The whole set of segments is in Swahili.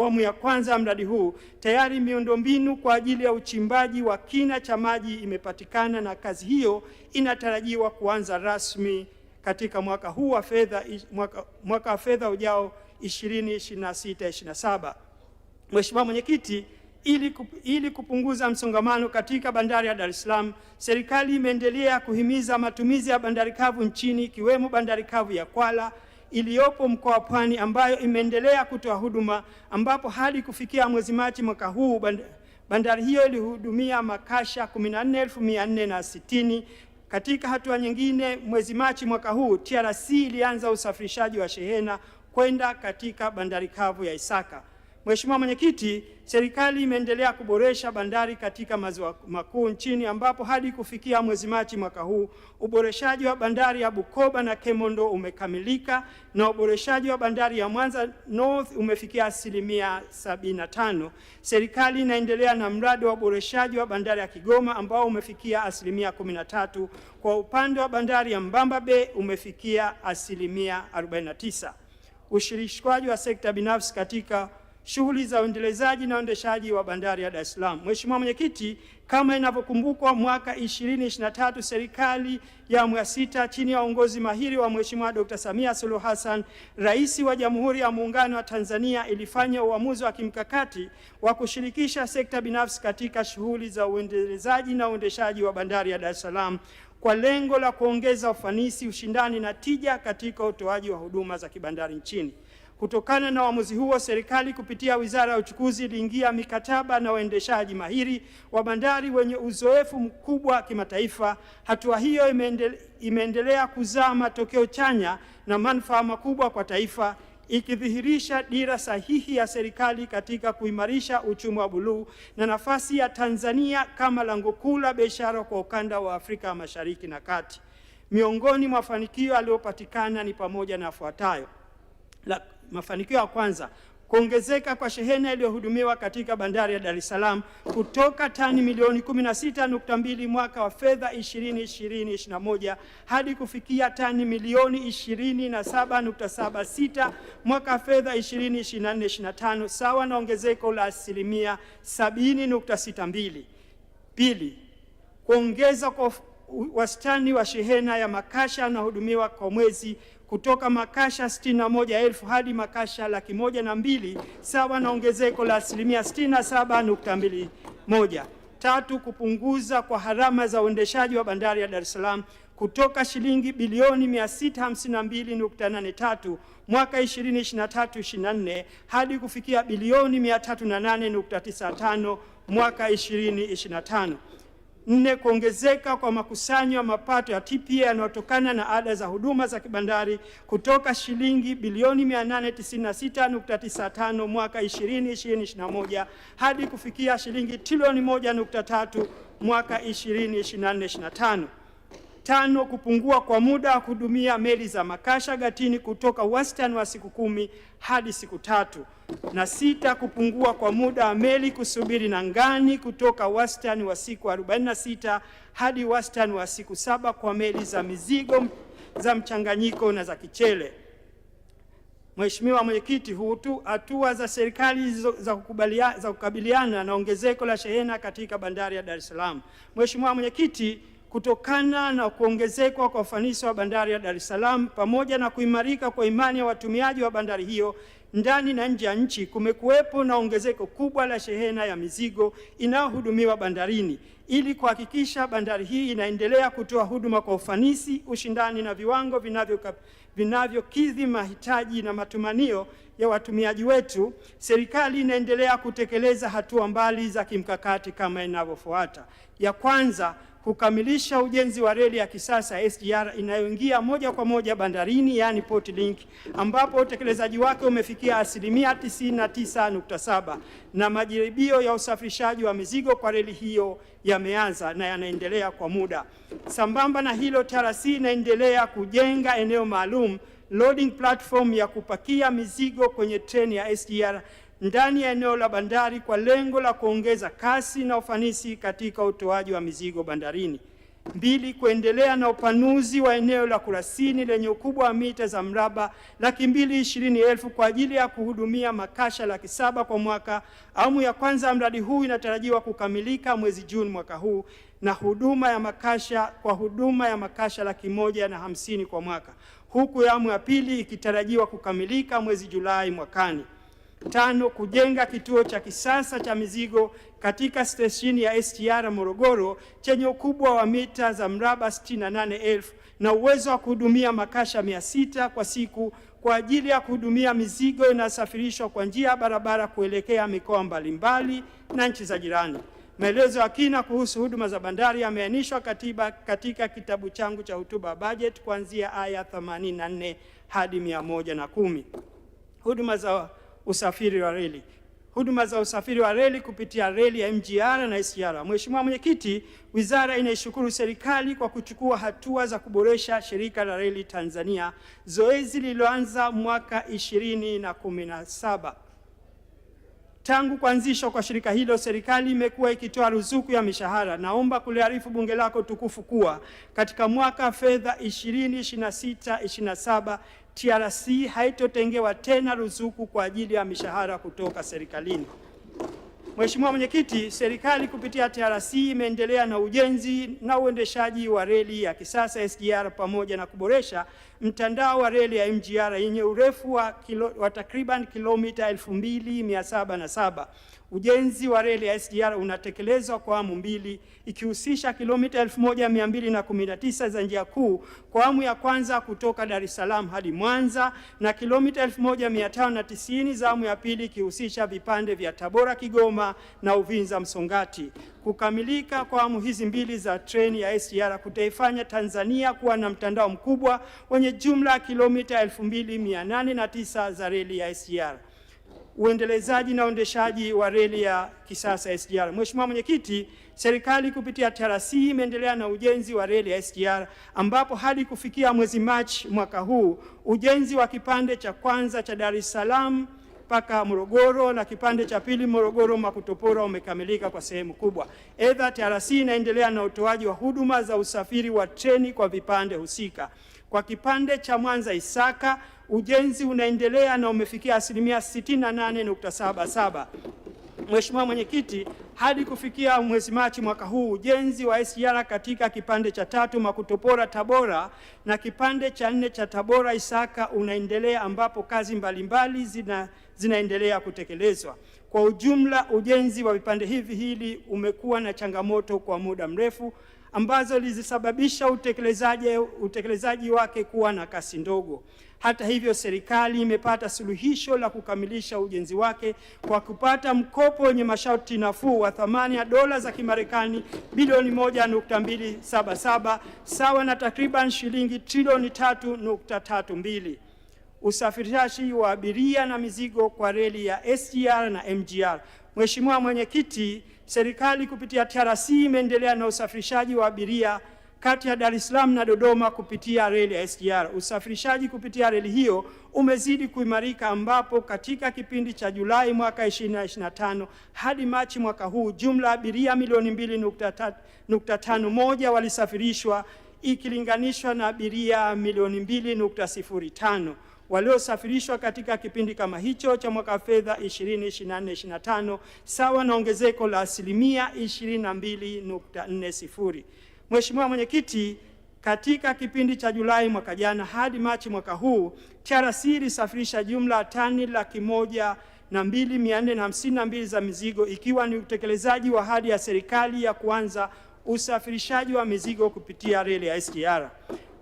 Awamu ya kwanza ya mradi huu tayari miundombinu kwa ajili ya uchimbaji wa kina cha maji imepatikana na kazi hiyo inatarajiwa kuanza rasmi katika mwaka huu wa fedha mwaka wa fedha ujao 2026/27. Mheshimiwa Mwenyekiti, ili kupunguza msongamano katika bandari ya Dar es Salaam, serikali imeendelea kuhimiza matumizi ya bandari kavu nchini ikiwemo bandari kavu ya Kwala iliyopo mkoa wa Pwani ambayo imeendelea kutoa huduma, ambapo hadi kufikia mwezi Machi mwaka huu bandari hiyo ilihudumia makasha 14,460. Katika hatua nyingine, mwezi Machi mwaka huu TRC ilianza usafirishaji wa shehena kwenda katika bandari kavu ya Isaka. Mheshimiwa Mwenyekiti, serikali imeendelea kuboresha bandari katika maziwa makuu nchini ambapo hadi kufikia mwezi Machi mwaka huu uboreshaji wa bandari ya Bukoba na Kemondo umekamilika na uboreshaji wa bandari ya Mwanza North umefikia 75%. Serikali inaendelea na mradi wa uboreshaji wa bandari ya Kigoma ambao umefikia 13%. Kwa upande wa bandari ya Mbamba Bay umefikia 49%. Ushirikishwaji wa sekta binafsi katika shughuli za uendelezaji na uendeshaji wa bandari ya Dar es Salaam. Mheshimiwa Mwenyekiti, kama inavyokumbukwa, mwaka 2023 serikali ya awamu ya 6 chini ya uongozi mahiri wa Mheshimiwa Dr. Samia Suluhu Hassan, Rais wa Jamhuri ya Muungano wa Tanzania, ilifanya uamuzi wa kimkakati wa kushirikisha sekta binafsi katika shughuli za uendelezaji na uendeshaji wa bandari ya Dar es Salaam kwa lengo la kuongeza ufanisi, ushindani na tija katika utoaji wa huduma za kibandari nchini. Kutokana na uamuzi huo, serikali kupitia Wizara ya Uchukuzi iliingia mikataba na waendeshaji mahiri wa bandari wenye uzoefu mkubwa kimataifa. Hatua hiyo imeendelea kuzaa matokeo chanya na manufaa makubwa kwa taifa, ikidhihirisha dira sahihi ya serikali katika kuimarisha uchumi wa buluu na nafasi ya Tanzania kama lango kuu la biashara kwa ukanda wa Afrika Mashariki na Kati. Miongoni mwa mafanikio yaliyopatikana ni pamoja na yafuatayo. Mafanikio ya kwanza, kuongezeka kwa shehena iliyohudumiwa katika bandari ya Dar es Salaam kutoka tani milioni 16.2 mwaka wa fedha 2020/21 hadi kufikia tani milioni 27.76 mwaka wa fedha 2024/25, sawa na ongezeko la 70.62. Pili, kuongeza kwa wastani wa shehena ya makasha yanayohudumiwa kwa mwezi kutoka makasha 61,000 hadi makasha 102,000, sawa na ongezeko la 67.21. Tatu, kupunguza kwa gharama za uendeshaji wa bandari ya Dar es Salaam kutoka shilingi bilioni 652.83 mwaka 2023/24 hadi kufikia bilioni 308.95 mwaka 2025. Nne, kuongezeka kwa makusanyo ya mapato ya TPA yanayotokana na ada za huduma za kibandari kutoka shilingi bilioni 896.95 mwaka 2020/21 hadi kufikia shilingi trilioni 1.3 mwaka 2024/25. Tano, kupungua kwa muda wa kuhudumia meli za makasha gatini kutoka wastani wa siku 10 hadi siku 3. Na sita, kupungua kwa muda wa meli kusubiri nangani kutoka wastani wa siku 46 hadi wastani wa siku 7 kwa meli za mizigo za mchanganyiko na za kichele. Mheshimiwa Mwenyekiti, hatua za serikali za kukabiliana na ongezeko la shehena katika bandari ya Dar es Salaam. Mheshimiwa Mwenyekiti, kutokana na kuongezeka kwa ufanisi wa bandari ya Dar es Salaam pamoja na kuimarika kwa imani ya watumiaji wa bandari hiyo ndani na nje ya nchi, kumekuwepo na ongezeko kubwa la shehena ya mizigo inayohudumiwa bandarini. Ili kuhakikisha bandari hii inaendelea kutoa huduma kwa ufanisi, ushindani na viwango vinavyokidhi mahitaji na matumanio ya watumiaji wetu, serikali inaendelea kutekeleza hatua mbali za kimkakati kama inavyofuata. Ya kwanza, kukamilisha ujenzi wa reli ya kisasa SGR inayoingia moja kwa moja bandarini, yani Port Link, ambapo utekelezaji wake umefikia 99.7 na majaribio ya usafirishaji wa mizigo kwa reli hiyo yameanza na yanaendelea kwa muda. Sambamba na hilo, TRC inaendelea kujenga eneo maalum loading platform ya kupakia mizigo kwenye treni ya SGR ndani ya eneo la bandari kwa lengo la kuongeza kasi na ufanisi katika utoaji wa mizigo bandarini. 2. Kuendelea na upanuzi wa eneo la Kurasini lenye ukubwa wa mita za mraba 220,000 kwa ajili ya kuhudumia makasha 700,000 kwa mwaka. Awamu ya kwanza ya mradi huu inatarajiwa kukamilika mwezi Juni mwaka huu na huduma ya makasha 150,000 kwa mwaka, huku awamu ya pili ikitarajiwa kukamilika mwezi Julai mwakani. 5. Kujenga kituo cha kisasa cha mizigo katika stesheni ya SGR Morogoro chenye ukubwa wa mita za mraba 68,000 na uwezo wa kuhudumia makasha 600 kwa siku kwa ajili ya kuhudumia mizigo inasafirishwa kwa njia ya barabara kuelekea mikoa mbalimbali na nchi za jirani. Maelezo ya kina kuhusu huduma za bandari yameainishwa katika kitabu changu cha hotuba budget kuanzia aya 84 hadi 110. Huduma za usafiri wa reli. Huduma za usafiri wa reli kupitia reli ya MGR na SGR. Mheshimiwa Mwenyekiti, wizara inaishukuru serikali kwa kuchukua hatua za kuboresha shirika la reli Tanzania, zoezi lililoanza mwaka 2017. Tangu kuanzishwa kwa shirika hilo, serikali imekuwa ikitoa ruzuku ya mishahara. Naomba kuliarifu bunge lako tukufu kuwa katika mwaka fedha 2026/27 TRC haitotengewa tena ruzuku kwa ajili ya mishahara kutoka serikalini. Mheshimiwa Mwenyekiti, serikali kupitia TRC imeendelea na ujenzi na uendeshaji wa reli ya kisasa SGR pamoja na kuboresha mtandao wa reli ya MGR yenye urefu wa takriban kilomita 2707. Ujenzi wa reli ya SGR unatekelezwa kwa awamu mbili ikihusisha kilomita 1219 za njia kuu kwa awamu ya kwanza kutoka Dar es Salaam hadi Mwanza na kilomita 1590 za awamu ya pili ikihusisha vipande vya Tabora Kigoma na Uvinza Msongati. Kukamilika kwa awamu hizi mbili za treni ya SGR kutaifanya Tanzania kuwa na mtandao mkubwa wenye jumla ya kilomita 2809 za reli ya SGR. Uendelezaji na uendeshaji wa reli ya kisasa SGR. Mheshimiwa Mwenyekiti, serikali kupitia TRC imeendelea na ujenzi wa reli ya SGR ambapo hadi kufikia mwezi Machi mwaka huu ujenzi wa kipande cha kwanza cha Dar es Salaam mpaka Morogoro na kipande cha pili Morogoro Makutopora umekamilika kwa sehemu kubwa. Aidha, TRC inaendelea na utoaji wa huduma za usafiri wa treni kwa vipande husika. Kwa kipande cha Mwanza Isaka ujenzi unaendelea na umefikia asilimia 68.77. Mheshimiwa Mwenyekiti, hadi kufikia mwezi Machi mwaka huu ujenzi wa SGR katika kipande cha 3 Makutopora Tabora na kipande cha 4 cha Tabora Isaka unaendelea ambapo kazi mbalimbali zinaendelea kutekelezwa. Kwa ujumla ujenzi wa vipande hivi umekuwa na changamoto kwa muda mrefu ambazo zisababisha utekelezaji wake kuwa na kasi ndogo. Hata hivyo, serikali imepata suluhisho la kukamilisha ujenzi wake kwa kupata mkopo wenye masharti nafuu wa thamani ya dola za Kimarekani bilioni 1.277 sawa na takriban shilingi trilioni 3.32. Usafirishaji wa abiria na mizigo kwa reli ya SGR na MGR. Mheshimiwa Mwenyekiti, serikali kupitia TRC imeendelea na usafirishaji wa abiria kati ya Dar es Salaam na Dodoma kupitia reli ya SGR. Usafirishaji kupitia reli hiyo umezidi kuimarika ambapo katika kipindi cha Julai mwaka 2025 hadi Machi mwaka huu jumla abiria milioni 2.51 walisafirishwa ikilinganishwa na abiria milioni 2.05 waliosafirishwa katika kipindi kama hicho cha mwaka fedha 2024/25 sawa na ongezeko la asilimia 22.40. Mheshimiwa Mwenyekiti, katika kipindi cha Julai mwaka jana hadi Machi mwaka huu TRC ilisafirisha jumla tani 102,452 za mizigo ikiwa ni utekelezaji wa ahadi ya serikali ya kuanza usafirishaji wa mizigo kupitia reli ya SGR.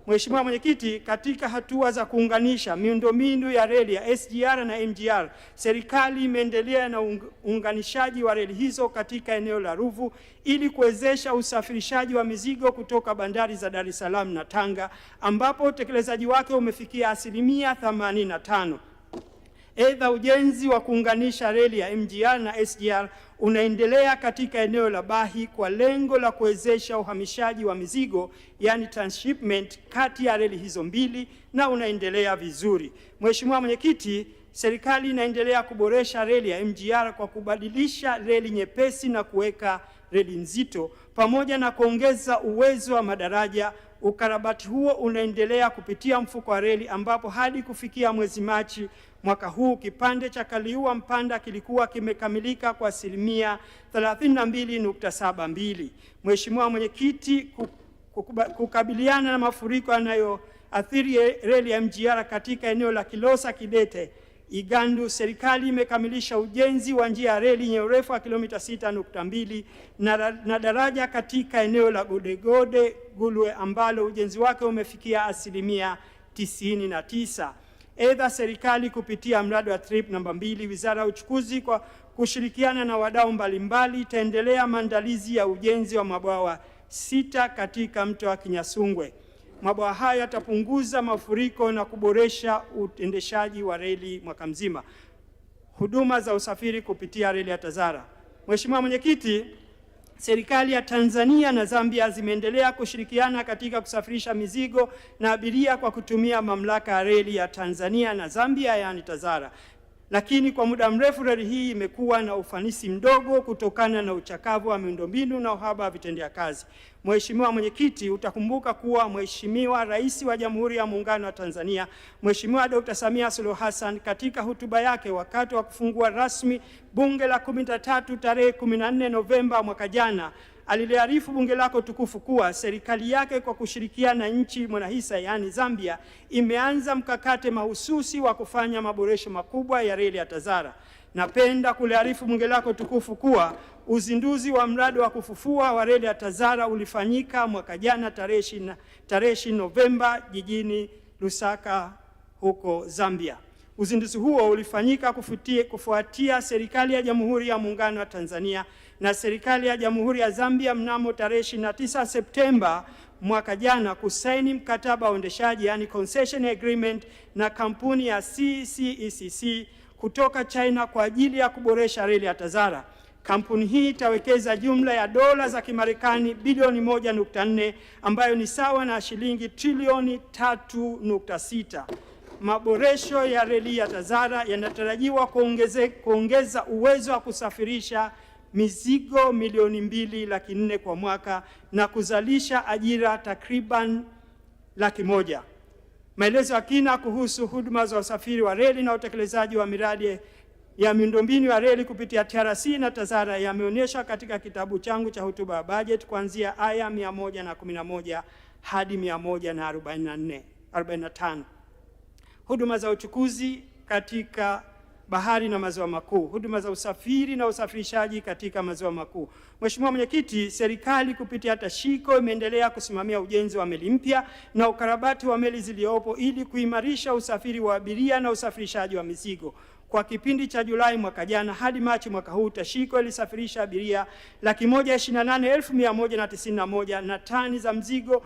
Mheshimiwa Mwenyekiti, katika hatua za kuunganisha miundombinu ya reli ya SGR na MGR, serikali imeendelea na uunganishaji wa reli hizo katika eneo la Ruvu ili kuwezesha usafirishaji wa mizigo kutoka bandari za Dar es Salaam na Tanga ambapo utekelezaji wake umefikia asilimia 85. Aidha, ujenzi wa kuunganisha reli ya MGR na SGR unaendelea katika eneo la Bahi kwa lengo la kuwezesha uhamishaji wa mizigo yani transshipment kati ya reli hizo mbili na unaendelea vizuri. Mheshimiwa Mwenyekiti, serikali inaendelea kuboresha reli ya MGR kwa kubadilisha reli nyepesi na kuweka reli nzito pamoja na kuongeza uwezo wa madaraja. Ukarabati huo unaendelea kupitia mfuko wa reli ambapo hadi kufikia mwezi Machi mwaka huu kipande cha Kaliua Mpanda kilikuwa kimekamilika kwa asilimia 32.72. Mheshimiwa Mwenyekiti, kukabiliana na mafuriko yanayoathiri reli ya MGR katika eneo la Kilosa Kidete Igandu, serikali imekamilisha ujenzi wa njia ya reli yenye urefu wa kilomita 6.2 na daraja katika eneo la Godegode Gulwe ambalo ujenzi wake umefikia asilimia 99. Aidha, serikali kupitia mradi wa TRIP namba 2, Wizara ya Uchukuzi kwa kushirikiana na wadau mbalimbali itaendelea maandalizi ya ujenzi wa mabwawa 6 katika mto wa Kinyasungwe. Mabwawa haya yatapunguza mafuriko na kuboresha uendeshaji wa reli mwaka mzima. Huduma za usafiri kupitia reli ya TAZARA. Mheshimiwa Mwenyekiti, serikali ya Tanzania na Zambia zimeendelea kushirikiana katika kusafirisha mizigo na abiria kwa kutumia mamlaka ya reli ya Tanzania na Zambia, yani TAZARA. Lakini kwa muda mrefu reli hii imekuwa na ufanisi mdogo kutokana na uchakavu wa miundombinu na uhaba wa vitendea kazi. Mheshimiwa Mwenyekiti, utakumbuka kuwa Mheshimiwa Rais wa Jamhuri ya Muungano wa Tanzania, Mheshimiwa Dr. Samia Suluhu Hassan, katika hotuba yake wakati wa kufungua rasmi Bunge la 13 tarehe 14 Novemba mwaka jana, aliliarifu bunge lako tukufu kuwa serikali yake kwa kushirikiana na nchi mwanahisa yaani Zambia imeanza mkakati mahususi wa kufanya maboresho makubwa ya reli ya TAZARA. Napenda kuliarifu bunge lako tukufu kuwa uzinduzi wa mradi wa kufufua wa reli ya TAZARA ulifanyika mwaka jana tarehe 20 Novemba jijini Lusaka huko Zambia. Uzinduzi huo ulifanyika kufuatia serikali ya Jamhuri ya Muungano wa Tanzania na serikali ya Jamhuri ya Zambia mnamo tarehe 29 Septemba mwaka jana kusaini mkataba wa uendeshaji yani concession agreement na kampuni ya CCECC kutoka China kwa ajili ya kuboresha reli ya TAZARA. Kampuni hii itawekeza jumla ya dola za Kimarekani bilioni 1.4 ambayo ni sawa na shilingi trilioni 3.6. Maboresho ya reli ya TAZARA yanatarajiwa kuongeza uwezo wa kusafirisha mizigo milioni 2.4 kwa mwaka na kuzalisha ajira takriban 100,000. Maelezo ya kina kuhusu huduma za usafiri wa reli na utekelezaji wa miradi ya miundombinu ya reli kupitia TRC na TAZARA yameonyeshwa katika kitabu changu cha hotuba ya bajeti kuanzia aya 111 hadi 145. Huduma za uchukuzi katika bahari na maziwa makuu, huduma za usafiri na usafirishaji katika maziwa makuu. Mheshimiwa Mwenyekiti, serikali kupitia TASHICO imeendelea kusimamia ujenzi wa meli mpya na ukarabati wa meli zilizopo ili kuimarisha usafiri wa abiria na usafirishaji wa mizigo. Kwa kipindi cha Julai mwaka jana hadi Machi mwaka huu, TASHICO ilisafirisha abiria 128,191 na tani za mzigo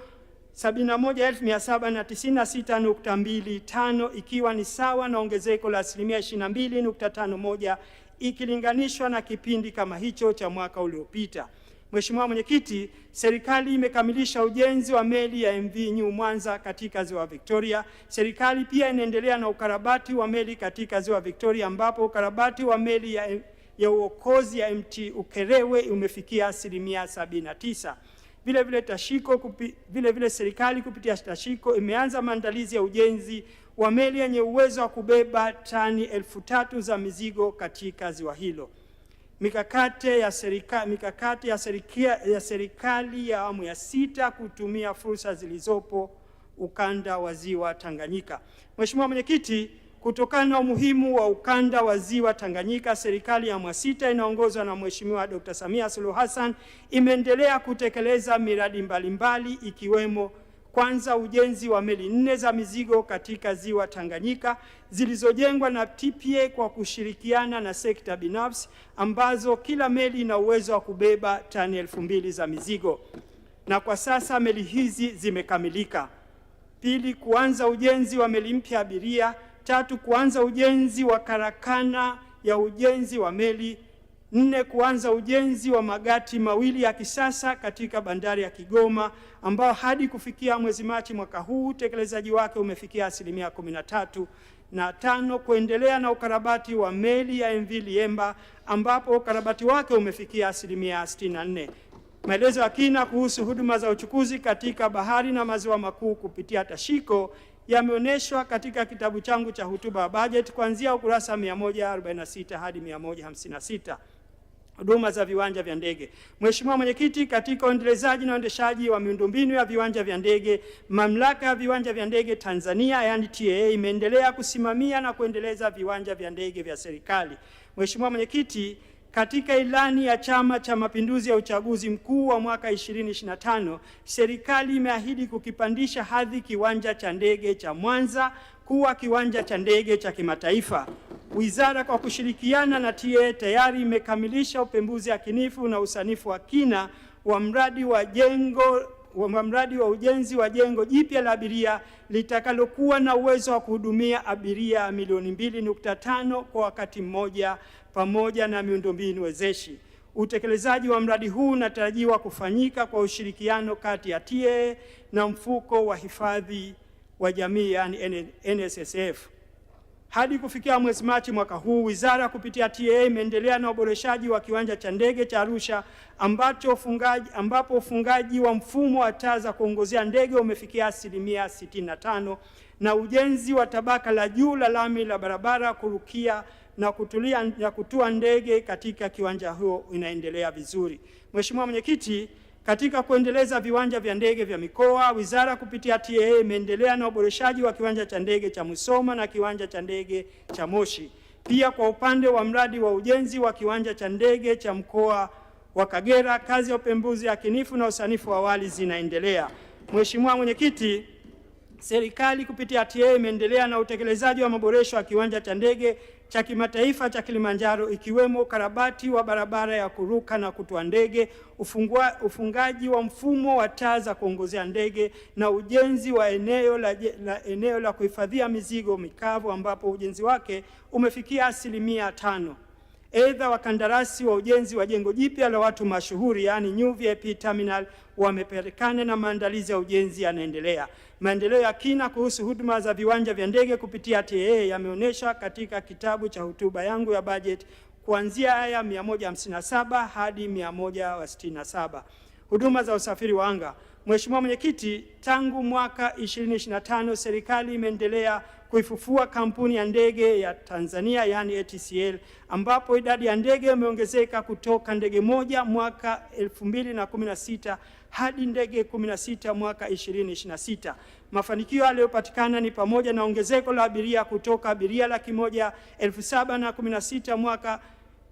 71,796.25 ikiwa ni sawa na ongezeko la asilimia 22.51 ikilinganishwa na kipindi kama hicho cha mwaka uliopita. Mheshimiwa Mwenyekiti, serikali imekamilisha ujenzi wa meli ya MV New Mwanza katika Ziwa Victoria. Serikali pia inaendelea na ukarabati wa meli katika Ziwa Victoria ambapo ukarabati wa meli ya uokozi ya MT Ukerewe umefikia asilimia 79. Vile serikali kupitia TASHICO imeanza maandalizi ya ujenzi wa meli yenye uwezo wa kubeba tani 3,000 za mizigo katika ziwa hilo. Mikakati ya serikali ya awamu ya 6 kutumia fursa zilizopo ukanda wa ziwa Tanganyika. Mheshimiwa Mwenyekiti, kutokana na umuhimu wa ukanda wa ziwa Tanganyika, serikali ya awamu ya 6 inaongozwa na Mheshimiwa Dr. Samia Suluhu Hassan imeendelea kutekeleza miradi mbalimbali ikiwemo kwanza, ujenzi wa meli 4 za mizigo katika ziwa Tanganyika zilizojengwa na TPA kwa kushirikiana na sekta binafsi ambazo kila meli ina uwezo wa kubeba tani 2,000 za mizigo na kwa sasa meli hizi zimekamilika. Pili, kuanza ujenzi wa meli mpya abiria. Tatu, kuanza ujenzi wa karakana ya ujenzi wa meli. 4, kuanza ujenzi wa magati mawili ya kisasa katika bandari ya Kigoma ambao hadi kufikia mwezi Machi mwaka huu utekelezaji wake umefikia asilimia 13. na 5, kuendelea na ukarabati wa meli ya MV Liemba ambapo ukarabati wake umefikia asilimia 64. Maelezo ya kina kuhusu huduma za uchukuzi katika bahari na maziwa makuu kupitia Tashiko yameonyeshwa katika kitabu changu cha hotuba ya bajeti kuanzia ukurasa 146 hadi 156. Huduma za viwanja vya ndege. Mheshimiwa Mwenyekiti, katika uendelezaji na uendeshaji wa miundombinu ya viwanja vya ndege, Mamlaka ya Viwanja vya Ndege Tanzania yani TAA imeendelea kusimamia na kuendeleza viwanja vya ndege vya serikali. Mheshimiwa Mwenyekiti, katika ilani ya Chama cha Mapinduzi ya uchaguzi mkuu wa mwaka 2025, serikali imeahidi kukipandisha hadhi kiwanja cha ndege cha Mwanza kuwa kiwanja cha ndege cha kimataifa. Wizara kwa kushirikiana na TAA tayari imekamilisha upembuzi yakinifu na usanifu wa kina wa mradi wa ujenzi wa jengo jipya la abiria litakalokuwa na uwezo wa kuhudumia abiria milioni 2.5 kwa wakati mmoja pamoja na miundombinu wezeshi. Utekelezaji wa mradi huu unatarajiwa kufanyika kwa ushirikiano kati ya TAA na mfuko wa hifadhi wa jamii yani NSSF. Hadi kufikia mwezi Machi mwaka huu, wizara kupitia TAA imeendelea na uboreshaji wa kiwanja cha ndege cha Arusha ambapo ufungaji wa mfumo wa taa za kuongozea ndege umefikia asilimia 65 na ujenzi wa tabaka la juu la lami la barabara kurukia na kutua ndege katika kiwanja huo inaendelea vizuri. Mheshimiwa Mwenyekiti, katika kuendeleza viwanja vya ndege vya mikoa, wizara kupitia TAA imeendelea na uboreshaji wa kiwanja cha ndege cha Musoma na kiwanja cha ndege cha Moshi. Pia kwa upande wa mradi wa ujenzi wa kiwanja cha ndege cha mkoa wa Kagera, kazi ya upembuzi yakinifu na usanifu wa awali zinaendelea. Mheshimiwa Mwenyekiti, serikali kupitia TAA imeendelea na utekelezaji wa maboresho ya kiwanja cha ndege cha kimataifa cha Kilimanjaro ikiwemo ukarabati wa barabara ya kuruka na kutua ndege, ufungaji wa mfumo wa taa za kuongozea ndege na ujenzi wa eneo la kuhifadhia mizigo mikavu ambapo ujenzi wake umefikia asilimia 5. Aidha, wakandarasi wa ujenzi wa jengo jipya la watu mashuhuri yani New VIP Terminal wamepelekana na maandalizi ya ujenzi yanaendelea. Maendeleo ya kina kuhusu huduma za viwanja vya ndege kupitia TAA yameonyeshwa katika kitabu cha hotuba yangu ya bajeti kuanzia aya 157 hadi 167. Huduma za usafiri wa anga. Mheshimiwa Mwenyekiti, tangu mwaka 2025 serikali imeendelea kuifufua kampuni ya ndege ya Tanzania yani ATCL ambapo idadi ya ndege imeongezeka kutoka ndege moja mwaka 2016 hadi ndege 16 mwaka 2026. Mafanikio yaliyopatikana ni pamoja na ongezeko la abiria kutoka abiria 1,716 mwaka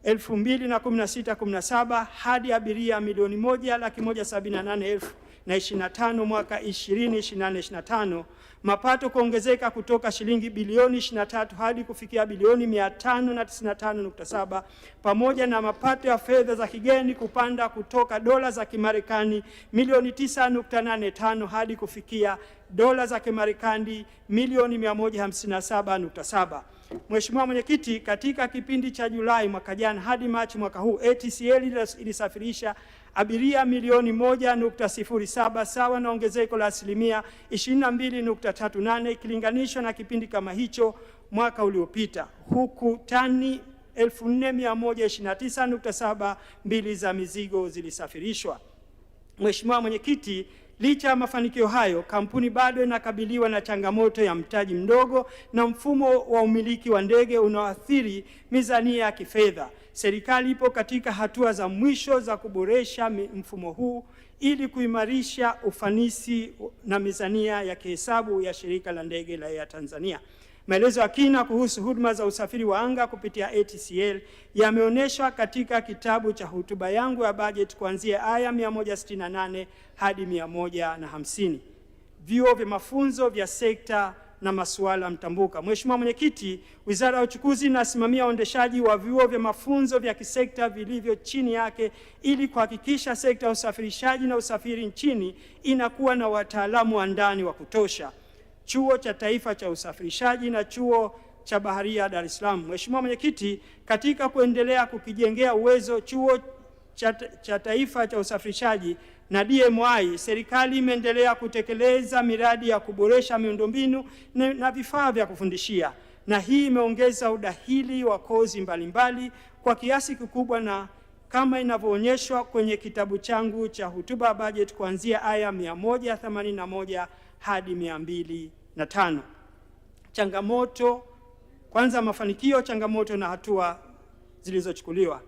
2016-17 hadi abiria 1,178,025 mwaka 2024-25. Mapato kuongezeka kutoka shilingi bilioni 23 hadi kufikia bilioni 595.7 pamoja na mapato ya fedha za kigeni kupanda kutoka dola za Kimarekani milioni 9.85 hadi kufikia dola za Kimarekani milioni 157.7. Mheshimiwa Mwenyekiti, katika kipindi cha Julai mwaka jana hadi Machi mwaka huu ATCL ilisafirisha abiria milioni 1.07 sawa na ongezeko la asilimia 22.38 ikilinganishwa na kipindi kama hicho mwaka uliopita, huku tani 4129.72 za mizigo zilisafirishwa. Mheshimiwa Mwenyekiti, licha ya mafanikio hayo, kampuni bado inakabiliwa na changamoto ya mtaji mdogo na mfumo wa umiliki wa ndege unaoathiri mizania ya kifedha. Serikali ipo katika hatua za mwisho za kuboresha mfumo huu ili kuimarisha ufanisi na mizania ya kihesabu ya shirika la ndege la Air Tanzania. Maelezo ya kina kuhusu huduma za usafiri wa anga kupitia ATCL yameonyeshwa katika kitabu cha hotuba yangu ya bajeti kuanzia aya 168 hadi 150. Vyuo vya mafunzo vya sekta na masuala mtambuka. Mheshimiwa Mwenyekiti, Wizara ya Uchukuzi inasimamia uendeshaji wa vyuo vya mafunzo vya kisekta vilivyo chini yake ili kuhakikisha sekta ya usafirishaji na usafiri nchini inakuwa na wataalamu wa ndani wa kutosha. Chuo cha Taifa cha Usafirishaji na Chuo cha Baharia Dar es Salaam. Mheshimiwa Mwenyekiti, katika kuendelea kukijengea uwezo Chuo cha Taifa cha Usafirishaji na DMI, serikali imeendelea kutekeleza miradi ya kuboresha miundombinu na vifaa vya kufundishia. na hii imeongeza udahili wa kozi mbalimbali kwa kiasi kikubwa, na kama inavyoonyeshwa kwenye kitabu changu cha hotuba ya bajeti kuanzia aya 181 hadi 205. Changamoto. Kwanza, mafanikio, changamoto na hatua zilizochukuliwa.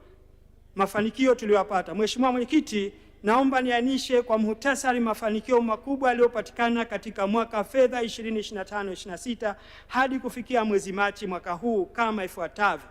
Mafanikio tuliyopata. Mheshimiwa Mwenyekiti, naomba niainishe kwa muhtasari mafanikio makubwa yaliyopatikana katika mwaka fedha 2025/26 hadi kufikia mwezi Machi mwaka huu kama ifuatavyo.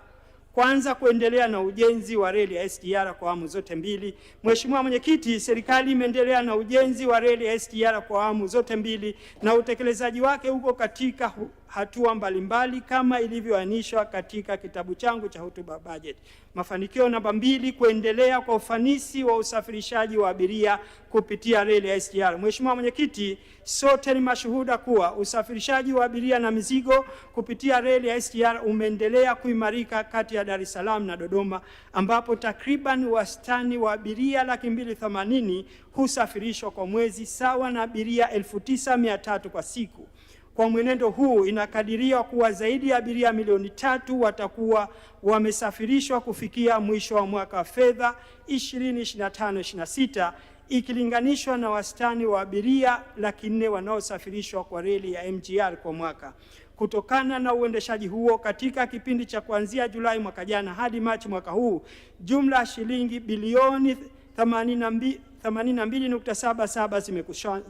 Kwanza, kuendelea na ujenzi wa reli ya SGR kwa awamu zote mbili. Mheshimiwa Mwenyekiti, serikali imeendelea na ujenzi wa reli ya SGR kwa awamu zote mbili na utekelezaji wake uko katika hatua mbalimbali kama ilivyoainishwa katika kitabu changu cha hotuba budget. Mafanikio namba 2, kuendelea kwa ufanisi wa usafirishaji wa abiria kupitia reli ya SGR. Mheshimiwa Mwenyekiti, sote ni mashuhuda kuwa usafirishaji wa abiria na mizigo kupitia reli ya SGR umeendelea kuimarika kati ya Dar es Salaam na Dodoma, ambapo takriban wastani wa abiria 280,000 husafirishwa kwa mwezi, sawa na abiria 9,300 kwa siku. Kwa mwenendo huu inakadiriwa kuwa zaidi ya abiria milioni 3 watakuwa wamesafirishwa kufikia mwisho wa mwaka wa fedha 2025/26 ikilinganishwa na wastani wa abiria 400,000 wanaosafirishwa kwa reli ya MGR kwa mwaka. Kutokana na uendeshaji huo, katika kipindi cha kuanzia Julai mwaka jana hadi Machi mwaka huu, jumla ya shilingi bilioni 82.77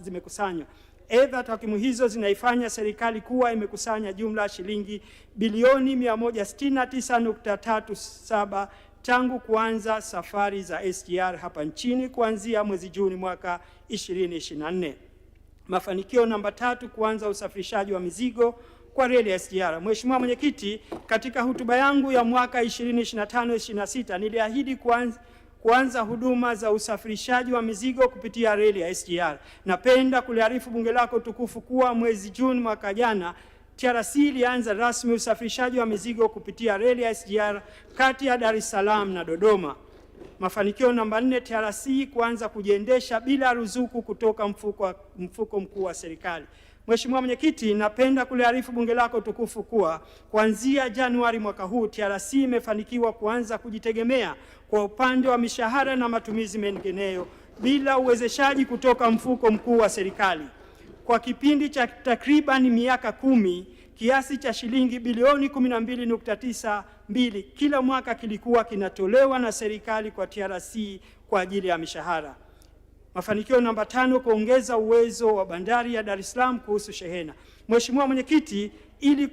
zimekusanywa. Aidha, takwimu hizo zinaifanya serikali kuwa imekusanya jumla shilingi bilioni 169.37 tangu kuanza safari za SGR hapa nchini kuanzia mwezi Juni mwaka 2024. Mafanikio namba 3, kuanza usafirishaji wa mizigo kwa reli ya SGR. Mheshimiwa Mwenyekiti, katika hotuba yangu ya mwaka 2025/26 niliahidi kuanza huduma za usafirishaji wa mizigo kupitia reli ya SGR. Napenda kuliarifu bunge lako tukufu kuwa mwezi Juni mwaka jana TRC ilianza rasmi usafirishaji wa mizigo kupitia reli ya SGR kati ya Dar es Salaam na Dodoma. Mafanikio namba 4, TRC kuanza kujiendesha bila ruzuku kutoka mfuko mkuu wa serikali. Mheshimiwa Mwenyekiti, napenda kuliarifu bunge lako tukufu kuwa kuanzia Januari mwaka huu TRC imefanikiwa kuanza kujitegemea kwa upande wa mishahara na matumizi mengineyo bila uwezeshaji kutoka mfuko mkuu wa serikali. Kwa kipindi cha takriban miaka 10, kiasi cha shilingi bilioni 12.92 kila mwaka kilikuwa kinatolewa na serikali kwa TRC kwa ajili ya mishahara. Mafanikio namba 5, kuongeza uwezo wa bandari ya Dar es Salaam kuhusu shehena. Mheshimiwa Mwenyekiti, ili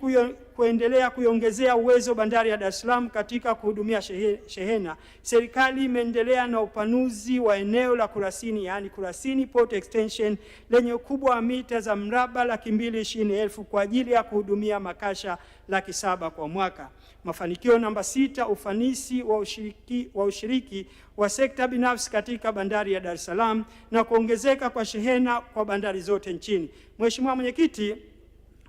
kuendelea kuiongezea uwezo bandari ya Dar es Salaam katika kuhudumia shehena, serikali imeendelea na upanuzi wa eneo la Kurasini, yani Kurasini Port Extension, lenye ukubwa wa mita za mraba 220,000 kwa ajili ya kuhudumia makasha 700,000 kwa mwaka. Mafanikio namba 6, ufanisi wa ushiriki wa sekta binafsi katika bandari ya Dar es Salaam na kuongezeka kwa shehena kwa bandari zote nchini. Mheshimiwa Mwenyekiti,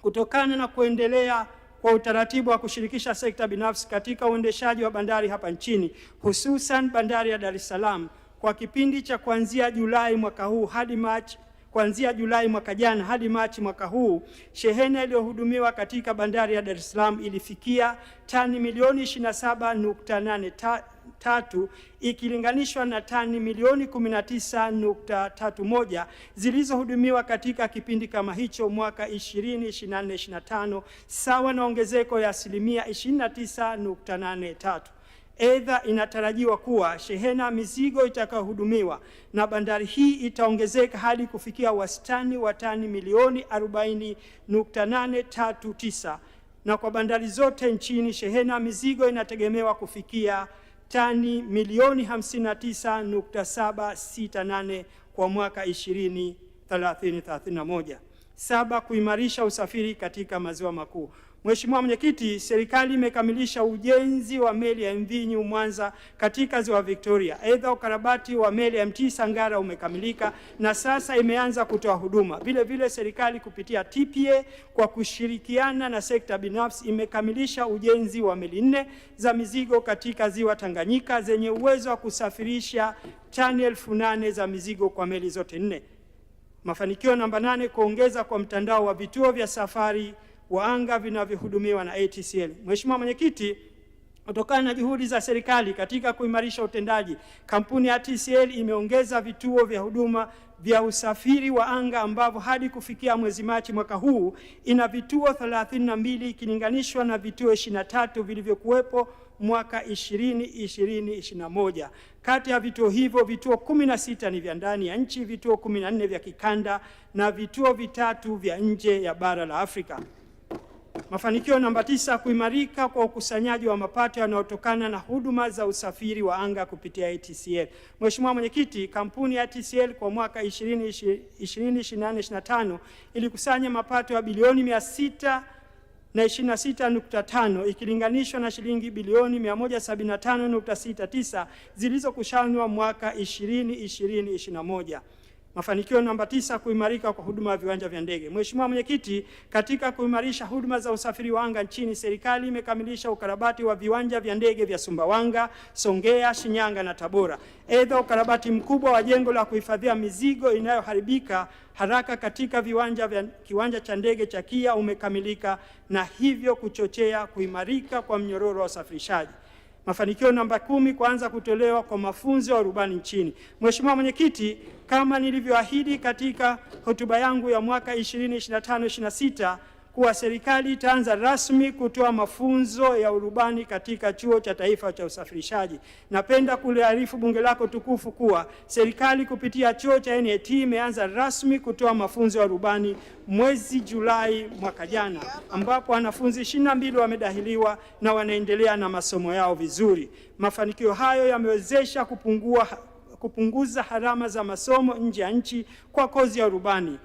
kutokana na kuendelea kwa utaratibu wa kushirikisha sekta binafsi katika uendeshaji wa bandari hapa nchini, hususan bandari ya Dar es Salaam, kwa kipindi cha kuanzia Julai mwaka huu hadi Machi, kuanzia Julai mwaka jana hadi Machi mwaka huu, shehena iliyohudumiwa katika bandari ya Dar es Salaam ilifikia tani milioni 27.83 ikilinganishwa na tani milioni 19.31 zilizohudumiwa katika kipindi kama hicho mwaka 2024/25, sawa na ongezeko ya asilimia 29.83. Aidha, inatarajiwa kuwa shehena mizigo itakayohudumiwa na bandari hii itaongezeka hadi kufikia wastani wa tani milioni 40.839, na kwa bandari zote nchini shehena mizigo inategemewa kufikia tani milioni 59.768 kwa mwaka 2030-31. 7, kuimarisha usafiri katika maziwa makuu. Mheshimiwa Mwenyekiti, serikali imekamilisha ujenzi wa meli ya MV New Mwanza katika Ziwa Victoria. Aidha, ukarabati wa meli ya MT Sangara umekamilika na sasa imeanza kutoa huduma. Vile vile serikali kupitia TPA kwa kushirikiana na sekta binafsi imekamilisha ujenzi wa meli 4 za mizigo katika Ziwa Tanganyika zenye uwezo wa kusafirisha tani 8,000 za mizigo kwa meli zote 4. Mafanikio namba 8, kuongeza kwa mtandao wa vituo vya safari wa anga vinavyohudumiwa na ATCL. Mheshimiwa Mwenyekiti, kutokana na juhudi za serikali katika kuimarisha utendaji, kampuni ya ATCL imeongeza vituo vya huduma vya usafiri wa anga ambavyo hadi kufikia mwezi Machi mwaka huu ina vituo 32 ikilinganishwa na vituo 23 vilivyokuwepo mwaka 2020-2021. Kati ya vituo hivyo, vituo 16 ni vya ndani ya nchi, vituo 14 vya kikanda na vituo 3 vya nje ya bara la Afrika. Mafanikio namba 9, kuimarika kwa ukusanyaji wa mapato yanayotokana na huduma za usafiri wa anga kupitia ATCL. Mheshimiwa Mwenyekiti, kampuni ya ATCL kwa mwaka 2024-2025 ilikusanya mapato ya bilioni 626.5 ikilinganishwa na shilingi bilioni 175.69 zilizokusanywa mwaka 2020-2021. Mafanikio namba 9, kuimarika kwa huduma ya viwanja vya ndege. Mheshimiwa Mwenyekiti, katika kuimarisha huduma za usafiri wa anga nchini, serikali imekamilisha ukarabati wa viwanja vya ndege vya Sumbawanga, Songea, Shinyanga na Tabora. Aidha, ukarabati mkubwa wa jengo la kuhifadhia mizigo inayoharibika haraka katika kiwanja cha ndege cha KIA umekamilika na hivyo kuchochea kuimarika kwa mnyororo wa usafirishaji. Mafanikio namba 10, kuanza kutolewa kwa mafunzo ya rubani nchini. Mheshimiwa Mwenyekiti, kama nilivyoahidi katika hotuba yangu ya mwaka 2025-26 kuwa serikali itaanza rasmi kutoa mafunzo ya urubani katika Chuo cha Taifa cha Usafirishaji. Napenda kuliarifu bunge lako tukufu kuwa serikali kupitia chuo cha NAT imeanza rasmi kutoa mafunzo ya urubani mwezi Julai mwaka jana, ambapo wanafunzi 22 wamedahiliwa na wanaendelea na masomo yao vizuri. Mafanikio hayo yamewezesha kupunguza gharama za masomo nje ya nchi kwa kozi ya urubani.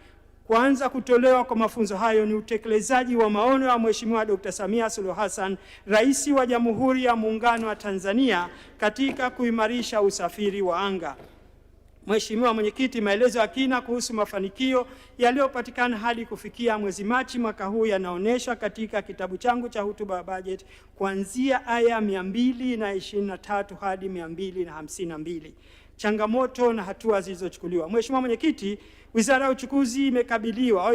Kuanza kutolewa kwa mafunzo hayo ni utekelezaji wa maono ya Mheshimiwa Dr. Samia Suluhu Hassan, Rais wa Jamhuri ya Muungano wa Tanzania katika kuimarisha usafiri wa anga. Mheshimiwa Mwenyekiti, maelezo ya kina kuhusu mafanikio yaliyopatikana hadi kufikia mwezi Machi mwaka huu yanaonyeshwa katika kitabu changu cha hotuba ya bajeti kuanzia aya 223 hadi 252. Changamoto na hatua zilizochukuliwa. Mheshimiwa Mwenyekiti, Wizara ya Uchukuzi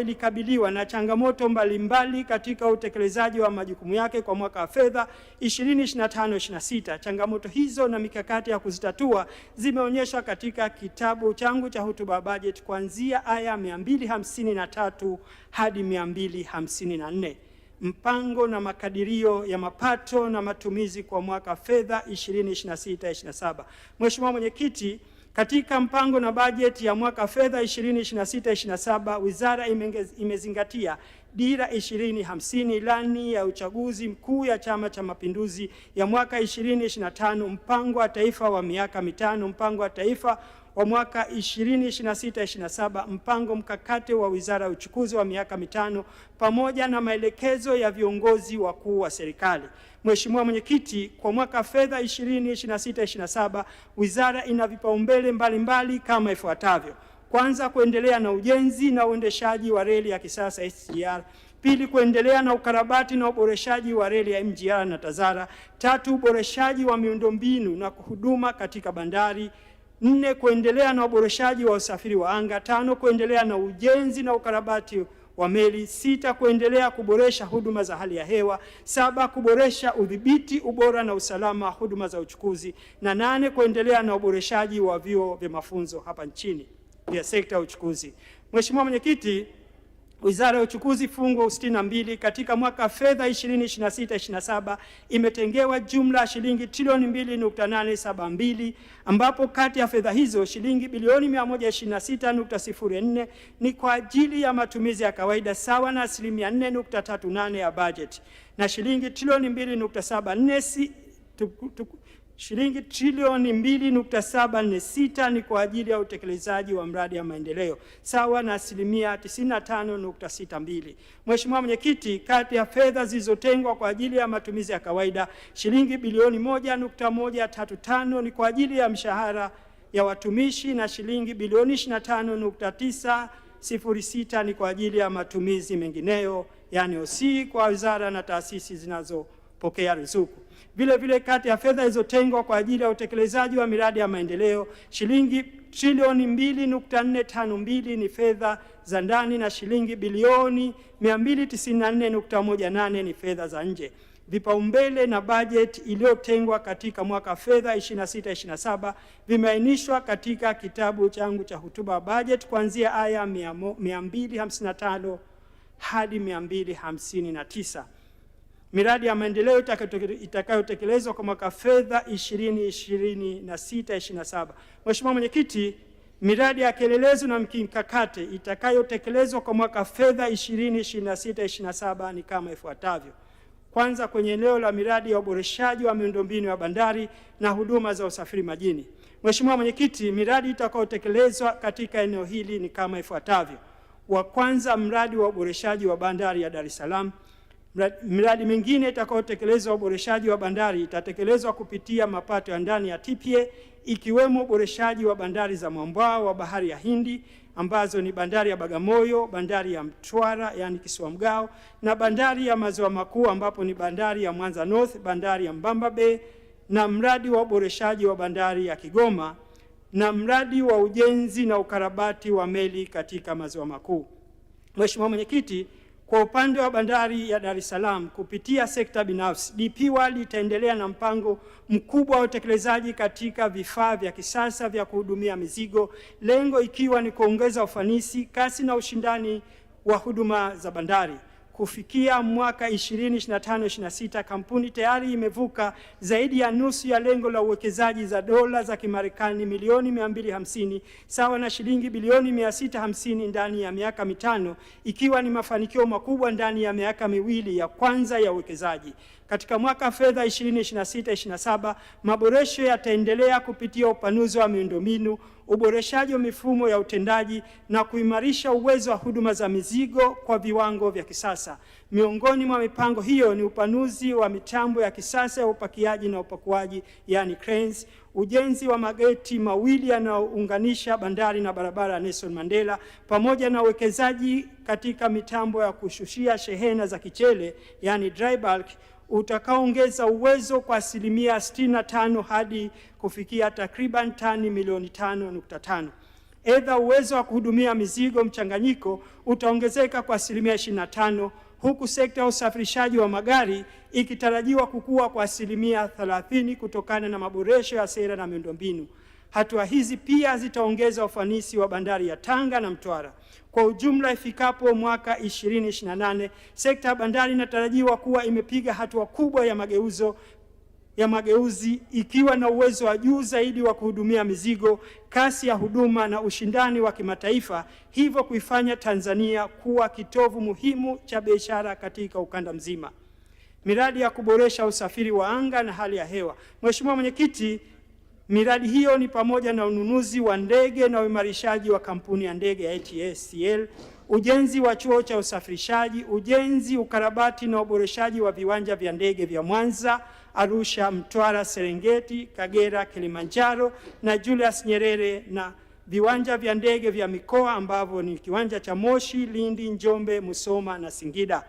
ilikabiliwa na changamoto mbalimbali katika utekelezaji wa majukumu yake kwa mwaka wa fedha 2025-26. Changamoto hizo na mikakati ya kuzitatua zimeonyeshwa katika kitabu changu cha hotuba ya bajeti kuanzia aya 253 hadi 254. Mpango na makadirio ya mapato na matumizi kwa mwaka fedha 2026-27. Mheshimiwa Mwenyekiti, katika mpango na bajeti ya mwaka fedha 2026-27, wizara imezingatia Dira 2050, ilani ya uchaguzi mkuu ya Chama cha Mapinduzi ya mwaka 2025, mpango wa taifa wa miaka mitano, mpango wa taifa wa mwaka 2026-27, mpango mkakati wa Wizara ya Uchukuzi wa miaka mitano, pamoja na maelekezo ya viongozi wakuu wa serikali. Mheshimiwa Mwenyekiti, kwa mwaka fedha 2026-27, wizara ina vipaumbele mbalimbali kama ifuatavyo: kwanza, kuendelea na ujenzi na uendeshaji wa reli ya kisasa SGR. Pili, kuendelea na ukarabati na uboreshaji wa reli ya MGR na Tazara. Tatu, uboreshaji wa miundombinu na huduma katika bandari. 4, kuendelea na uboreshaji wa usafiri wa anga. 5, kuendelea na ujenzi na ukarabati wa meli. 6, kuendelea kuboresha huduma za hali ya hewa. 7, kuboresha udhibiti, ubora na usalama wa huduma za uchukuzi. Na 8, kuendelea na uboreshaji wa vyuo vya mafunzo hapa nchini vya sekta ya uchukuzi. Mheshimiwa Mwenyekiti, Wizara ya Uchukuzi fungu 62 katika mwaka fedha 2026-27 imetengewa jumla shilingi trilioni 2.872, ambapo kati ya fedha hizo shilingi bilioni 126.04 ni kwa ajili ya matumizi ya kawaida sawa na 4.38% ya bajeti, na shilingi trilioni 2.746 shilingi trilioni 2.746 ni kwa ajili ya utekelezaji wa mradi ya maendeleo sawa na 95.62%. Mheshimiwa Mwenyekiti, kati ya fedha zilizotengwa kwa ajili ya matumizi ya kawaida shilingi bilioni 1.135 ni kwa ajili ya mshahara ya watumishi na shilingi bilioni 25.906 ni kwa ajili ya matumizi mengineyo, yani OC, kwa wizara na taasisi zinazopokea ruzuku. Vile vile kati ya fedha zilizotengwa kwa ajili ya utekelezaji wa miradi ya maendeleo, shilingi trilioni 2.452 ni fedha za ndani na shilingi bilioni 294.18 ni fedha za nje. Vipaumbele na bajeti iliyotengwa katika mwaka fedha 26/27 vimeainishwa katika kitabu changu cha hotuba ya bajeti kuanzia aya 255 hadi 259. Miradi ya maendeleo itakayotekelezwa kwa mwaka fedha 2026/27. Mheshimiwa Mwenyekiti, miradi ya kielelezo na mikakati itakayotekelezwa kwa mwaka fedha 2026/27 ni kama ifuatavyo. Kwanza, kwenye eneo la miradi ya uboreshaji wa miundombinu ya bandari na huduma za usafiri majini. Mheshimiwa Mwenyekiti, miradi itakayotekelezwa katika eneo hili ni kama ifuatavyo. Wa kwanza, mradi wa uboreshaji wa bandari ya Dar es Salaam. Miradi mingine itakayotekelezwa uboreshaji wa bandari itatekelezwa kupitia mapato ya ndani ya TPA, ikiwemo uboreshaji wa bandari za mwambao wa bahari ya Hindi ambazo ni bandari ya Bagamoyo, bandari ya Mtwara yani Kisiwa Mgao, na bandari ya Maziwa Makuu ambapo ni bandari ya Mwanza North, bandari ya Mbamba Bay, na mradi wa uboreshaji wa bandari ya Kigoma, na mradi wa ujenzi na ukarabati wa meli katika Maziwa Makuu. Mheshimiwa Mwenyekiti, kwa upande wa bandari ya Dar es Salaam kupitia sekta binafsi, DP World itaendelea na mpango mkubwa wa utekelezaji katika vifaa vya kisasa vya kuhudumia mizigo, lengo ikiwa ni kuongeza ufanisi, kasi na ushindani wa huduma za bandari. Kufikia mwaka 2025/26 kampuni tayari imevuka zaidi ya nusu ya lengo la uwekezaji za dola za Kimarekani milioni 250 sawa na shilingi bilioni 650 ndani ya miaka mitano, ikiwa ni mafanikio makubwa ndani ya miaka miwili ya kwanza ya uwekezaji. Katika mwaka fedha 2026/27 maboresho yataendelea kupitia upanuzi wa miundombinu, uboreshaji wa mifumo ya utendaji na kuimarisha uwezo wa huduma za mizigo kwa viwango vya kisasa. Miongoni mwa mipango hiyo ni upanuzi wa mitambo ya kisasa ya upakiaji na upakuaji yani cranes, ujenzi wa mageti mawili yanayounganisha bandari na barabara ya Nelson Mandela, pamoja na uwekezaji katika mitambo ya kushushia shehena za kichele yani dry bulk utakaoongeza uwezo kwa 65% hadi kufikia takriban tani milioni 5.5. Aidha, uwezo wa kuhudumia mizigo mchanganyiko utaongezeka kwa 25%, huku sekta ya usafirishaji wa magari ikitarajiwa kukua kwa 30% kutokana na maboresho ya sera na miundombinu. Hatua hizi pia zitaongeza ufanisi wa bandari ya Tanga na Mtwara. Kwa ujumla, ifikapo mwaka 2028, sekta ya bandari inatarajiwa kuwa imepiga hatua kubwa ya mageuzi ikiwa na uwezo wa juu zaidi wa kuhudumia mizigo, kasi ya huduma na ushindani wa kimataifa, hivyo kuifanya Tanzania kuwa kitovu muhimu cha biashara katika ukanda mzima. Miradi ya kuboresha usafiri wa anga na hali ya hewa. Mheshimiwa Mwenyekiti, miradi hiyo ni pamoja na ununuzi wa ndege na uimarishaji wa kampuni ya ndege ya ATCL, ujenzi wa chuo cha usafirishaji, ujenzi, ukarabati na uboreshaji wa viwanja vya ndege vya Mwanza, Arusha, Mtwara, Serengeti, Kagera, Kilimanjaro na Julius Nyerere, na viwanja vya ndege vya mikoa ambavyo ni kiwanja cha Moshi, Lindi, Njombe, Musoma na Singida.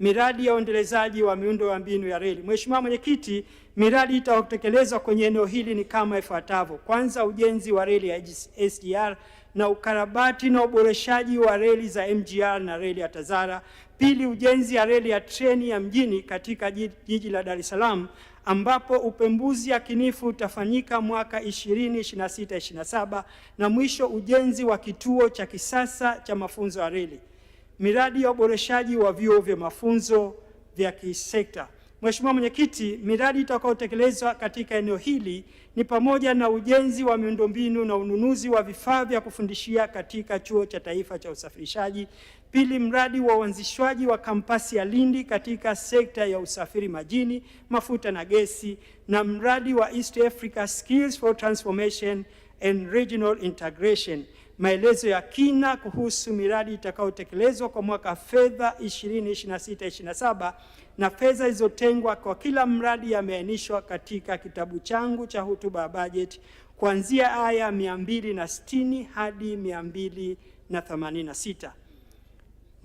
Miradi ya uendelezaji wa miundombinu ya reli. Mheshimiwa Mwenyekiti, miradi itayotekelezwa kwenye eneo hili ni kama ifuatavyo. Kwanza, ujenzi wa reli ya SGR na ukarabati na uboreshaji wa reli za MGR na reli ya Tazara. Pili, ujenzi wa reli ya treni ya mjini katika jiji la Dar es Salaam ambapo upembuzi yakinifu utafanyika mwaka 2026/27, na mwisho ujenzi wa kituo cha kisasa cha mafunzo ya reli. Miradi ya uboreshaji wa vyuo vya mafunzo vya kisekta. Mheshimiwa Mwenyekiti, miradi itakayotekelezwa katika eneo hili ni pamoja na ujenzi wa miundombinu na ununuzi wa vifaa vya kufundishia katika Chuo cha Taifa cha Usafirishaji. Pili, mradi wa uanzishwaji wa kampasi ya Lindi katika sekta ya usafiri majini, mafuta na gesi, na mradi wa East Africa Skills for Transformation and Regional Integration. Maelezo ya kina kuhusu miradi itakayotekelezwa kwa mwaka fedha 2026/27 na fedha zilizotengwa kwa kila mradi yameainishwa katika kitabu changu cha hotuba ya bajeti kuanzia aya 260 hadi 286.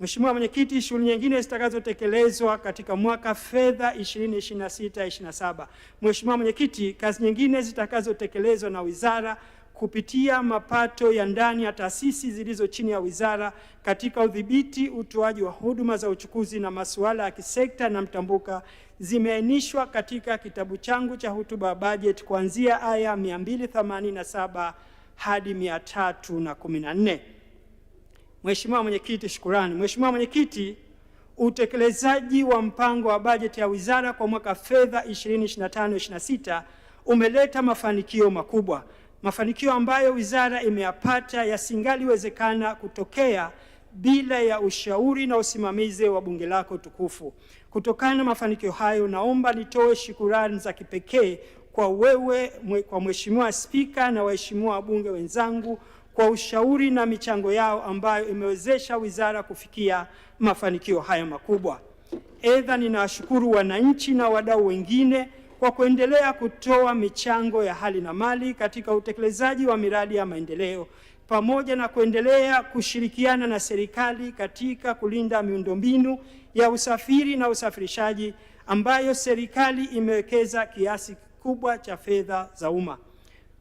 Mheshimiwa Mwenyekiti, shughuli nyingine zitakazotekelezwa katika mwaka fedha 2026/27. Mheshimiwa Mwenyekiti, kazi nyingine zitakazotekelezwa na wizara kupitia mapato ya ndani ya taasisi zilizo chini ya wizara katika udhibiti, utoaji wa huduma za uchukuzi na masuala ya kisekta na mtambuka zimeainishwa katika kitabu changu cha hotuba ya bajeti kuanzia aya 287 hadi 314. Mheshimiwa Mwenyekiti, shukrani. Mheshimiwa Mwenyekiti, utekelezaji wa mpango wa bajeti ya wizara kwa mwaka fedha 2025/26 umeleta mafanikio makubwa. Mafanikio ambayo wizara imeyapata yasingaliwezekana kutokea bila ya ushauri na usimamizi wa bunge lako tukufu. Kutokana na mafanikio hayo, naomba nitoe shukrani za kipekee kwa Mheshimiwa Spika na waheshimiwa wabunge wenzangu kwa ushauri na michango yao ambayo imewezesha wizara kufikia mafanikio haya makubwa. Aidha, ninawashukuru wananchi na wadau wengine kwa kuendelea kutoa michango ya hali na mali katika utekelezaji wa miradi ya maendeleo pamoja na kuendelea kushirikiana na serikali katika kulinda miundombinu ya usafiri na usafirishaji ambayo serikali imewekeza kiasi kikubwa cha fedha za umma.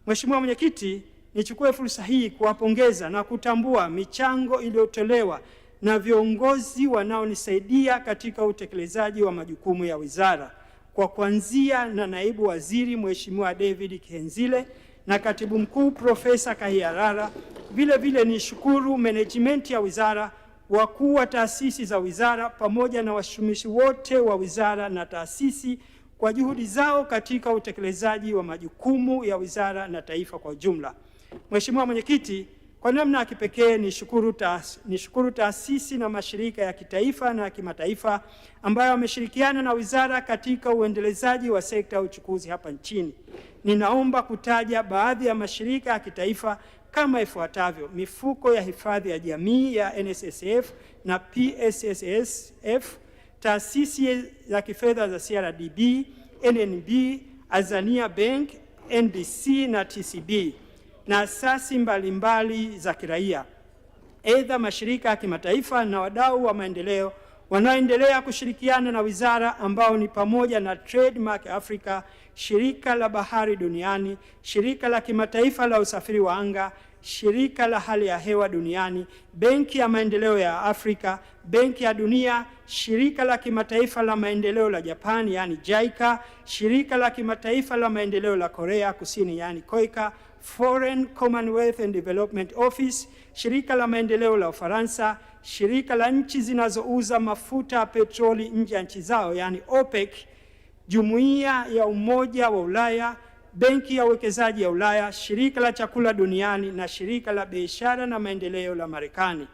Mheshimiwa Mwenyekiti, nichukue fursa hii kuwapongeza na kutambua michango iliyotolewa na viongozi wanaonisaidia katika utekelezaji wa majukumu ya wizara, kwa kuanzia na naibu waziri Mheshimiwa David Kihenzile na katibu mkuu Profesa Kahiarara. Vile vile nishukuru management ya wizara, wakuu wa taasisi za wizara pamoja na watumishi wote wa wizara na taasisi kwa juhudi zao katika utekelezaji wa majukumu ya wizara na taifa kwa ujumla. Mheshimiwa Mwenyekiti, kwa namna ya kipekee nishukuru taasisi na mashirika ya kitaifa na kimataifa ambayo wameshirikiana na wizara katika uendelezaji wa sekta ya uchukuzi hapa nchini. Ninaomba kutaja baadhi ya mashirika ya kitaifa kama ifuatavyo: mifuko ya hifadhi ya jamii ya NSSF na PSSSF, taasisi za kifedha za CRDB, NNB, Azania Bank, NBC na TCB na asasi mbalimbali za kiraia. Aidha, mashirika ya kimataifa na wadau wa maendeleo wanaoendelea kushirikiana na wizara ambao ni pamoja na Trademark Africa, shirika la bahari duniani, shirika la kimataifa la usafiri wa anga, shirika la hali ya hewa duniani, benki ya maendeleo ya Afrika, benki ya dunia, shirika la kimataifa la maendeleo la Japan yani JICA, shirika la kimataifa la maendeleo la Korea Kusini yani KOICA, Foreign Commonwealth and Development Office, shirika la maendeleo la Ufaransa, shirika la nchi zinazouza mafuta ya petroli nje ya nchi zao yani OPEC, jumuiya ya Umoja wa Ulaya, benki ya uwekezaji ya Ulaya, shirika la chakula duniani na shirika la biashara na maendeleo la Marekani.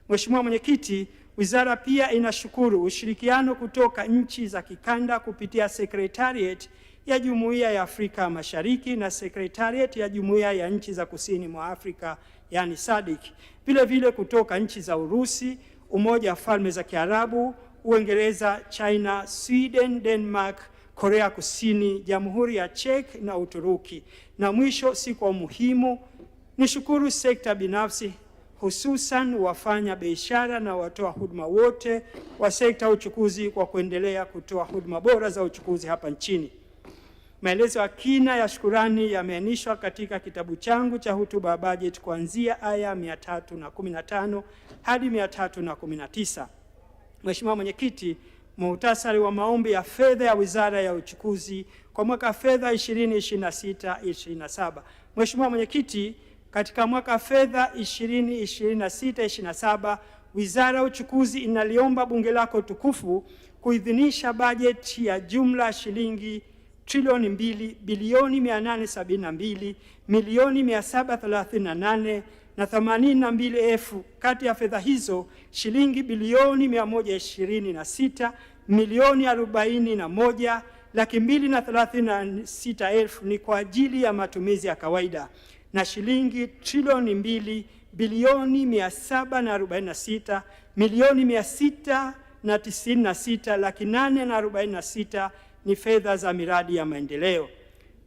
Mheshimiwa Mwenyekiti, wizara pia inashukuru ushirikiano kutoka nchi za kikanda kupitia Secretariat ya Jumuiya ya Afrika Mashariki na Secretariat ya Jumuiya ya Nchi za Kusini mwa Afrika yani SADC. Vile vile kutoka nchi za Urusi, Umoja wa Falme za Kiarabu, Uingereza, China, Sweden, Denmark, Korea Kusini, Jamhuri ya Czech na Uturuki. Na mwisho si kwa umuhimu, nishukuru sekta binafsi, hususan wafanya biashara na watoa huduma wote wa sekta ya uchukuzi kwa kuendelea kutoa huduma bora za uchukuzi hapa nchini. Maelezo ya kina ya shukrani yameainishwa katika kitabu changu cha hotuba ya bajeti kuanzia aya 315 hadi 319. Mheshimiwa Mwenyekiti, muhtasari wa maombi ya fedha ya Wizara ya Uchukuzi kwa mwaka fedha 2026/27. Mheshimiwa Mwenyekiti, katika mwaka fedha 2026/27, Wizara ya Uchukuzi inaliomba bunge lako tukufu kuidhinisha bajeti ya jumla shilingi trilioni 2 bilioni 872 milioni 738 na 82,000. Kati ya fedha hizo shilingi bilioni 126 milioni 41 laki 236,000 ni kwa ajili ya matumizi ya kawaida na shilingi trilioni 2 bilioni 746 milioni 696 laki 846 ni fedha za miradi ya maendeleo.